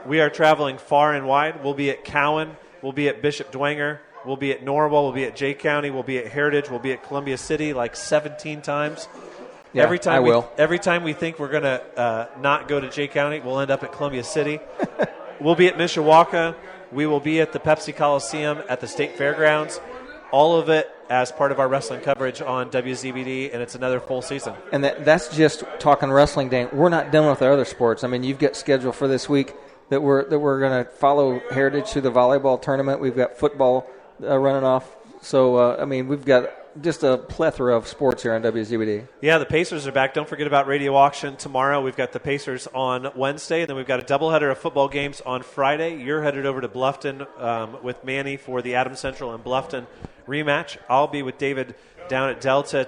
We are traveling far and wide. We'll be at Cowan. We'll be at Bishop Dwenger. We'll be at Norwell. We'll be at Jay County. We'll be at Heritage. We'll be at Columbia City like 17 times. Yeah, every time we think we're going to not go to Jay County, we'll end up at Columbia City. We'll be at Mishawaka. We will be at the Pepsi Coliseum at the State Fairgrounds. All of it as part of our wrestling coverage on WZBD, and it's another full season. And that's just talking wrestling, Dan. We're not done with our other sports. I mean, you've got scheduled for this week that we're going to follow Heritage through the volleyball tournament. We've got football running off. So, we've got just a plethora of sports here on WZBD. Yeah, the Pacers are back. Don't forget about Radio Auction tomorrow. We've got the Pacers on Wednesday, and then we've got a doubleheader of football games on Friday. You're headed over to Bluffton with Manny for the Adams Central and Bluffton rematch. I'll be with David down at Delta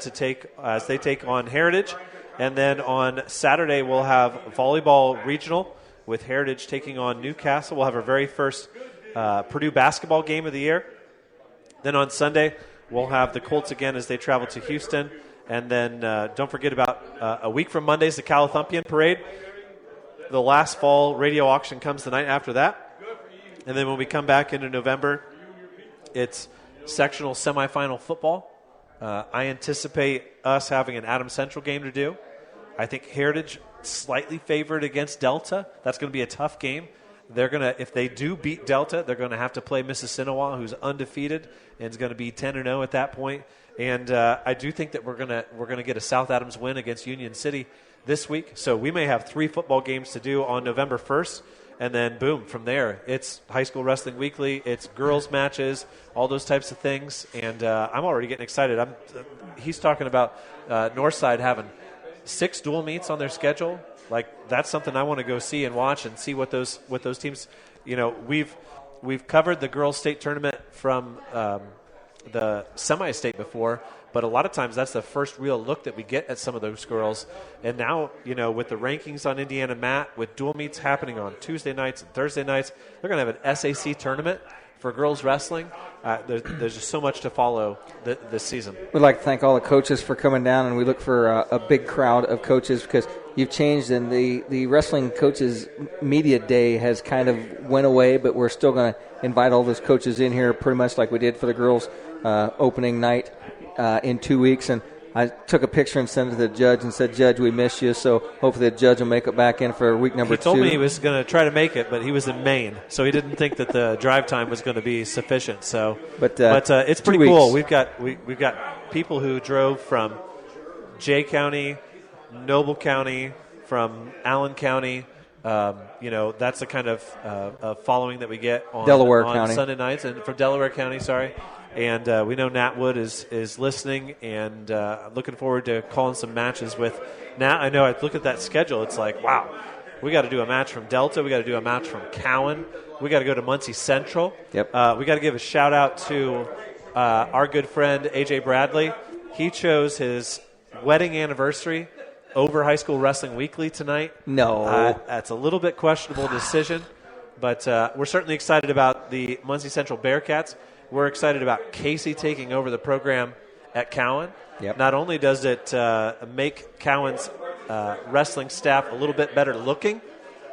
they take on Heritage. And then on Saturday, we'll have volleyball regional with Heritage taking on Newcastle. We'll have our very first Purdue basketball game of the year. Then on Sunday, we'll have the Colts again as they travel to Houston. And then don't forget about a week from Monday is the Calathumpian Parade. The last fall radio auction comes the night after that. And then when we come back into November, it's sectional semifinal football. I anticipate us having an Adams Central game to do. I think Heritage slightly favored against Delta. That's going to be a tough game. They're going to, if they do beat Delta, they're going to have to play Mississinawa, who's undefeated and is going to be 10-0 at that point. And I do think that we're going to get a South Adams win against Union City this week. So we may have 3 football games to do on November 1st. And then, boom, from there, it's High School Wrestling Weekly, it's girls' matches, all those types of things. And I'm already getting excited. He's talking about Northside having 6 dual meets on their schedule. Like, that's something I want to go see and watch and see what those teams, we've covered the girls' state tournament from the semi-state before, but a lot of times that's the first real look that we get at some of those girls. And now, with the rankings on Indiana Mat, with dual meets happening on Tuesday nights and Thursday nights, they're going to have an SAC tournament for girls wrestling. There's just so much to follow this season. We'd like to thank all the coaches for coming down, and we look for a big crowd of coaches because you've changed, and the Wrestling Coaches Media Day has kind of went away, but we're still going to invite all those coaches in here pretty much like we did for the girls' opening night in 2 weeks. And I took a picture and sent it to the judge and said, "Judge, we miss you." So hopefully the judge will make it back in for week number 2. He told me he was going to try to make it, but he was in Maine, so he didn't think that the drive time was going to be sufficient. So, but it's pretty cool. We've got people who drove from Jay County, Noble County, from Allen County. That's the kind of following that we get on Delaware County Sunday nights, and from Delaware County. Sorry. And we know Nat Wood is listening, and looking forward to calling some matches with Nat. I know I look at that schedule. It's like, wow, we got to do a match from Delta. We got to do a match from Cowan. We got to go to Muncie Central. Yep. We got to give a shout out to our good friend AJ Bradley. He chose his wedding anniversary over High School Wrestling Weekly tonight. No. That's a little bit questionable decision, but we're certainly excited about the Muncie Central Bearcats. We're excited about Casey taking over the program at Cowan. Yep. Not only does it make Cowan's wrestling staff a little bit better looking,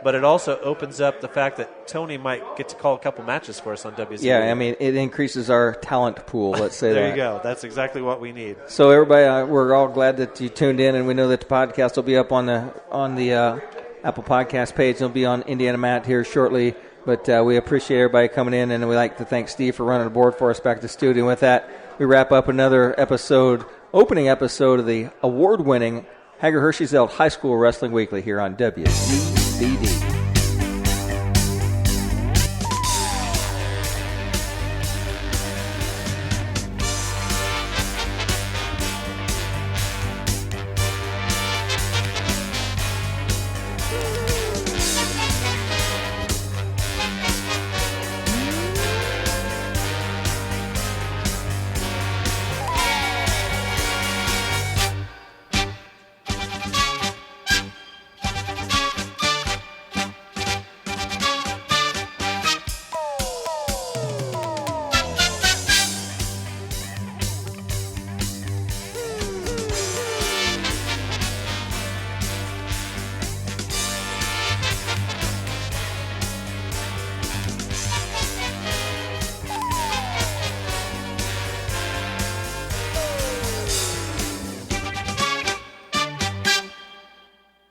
but it also opens up the fact that Tony might get to call a couple matches for us on WCW. Yeah, I mean, it increases our talent pool, let's say there that. you go. That's exactly what we need. So everybody, we're all glad that you tuned in, and we know that the podcast will be up on the Apple Podcast page. It'll be on Indiana Mat here shortly. But we appreciate everybody coming in, and we'd like to thank Steve for running the board for us back to the studio. And with that, we wrap up another opening episode of the award-winning Hager Hershey's High School Wrestling Weekly here on WCBD.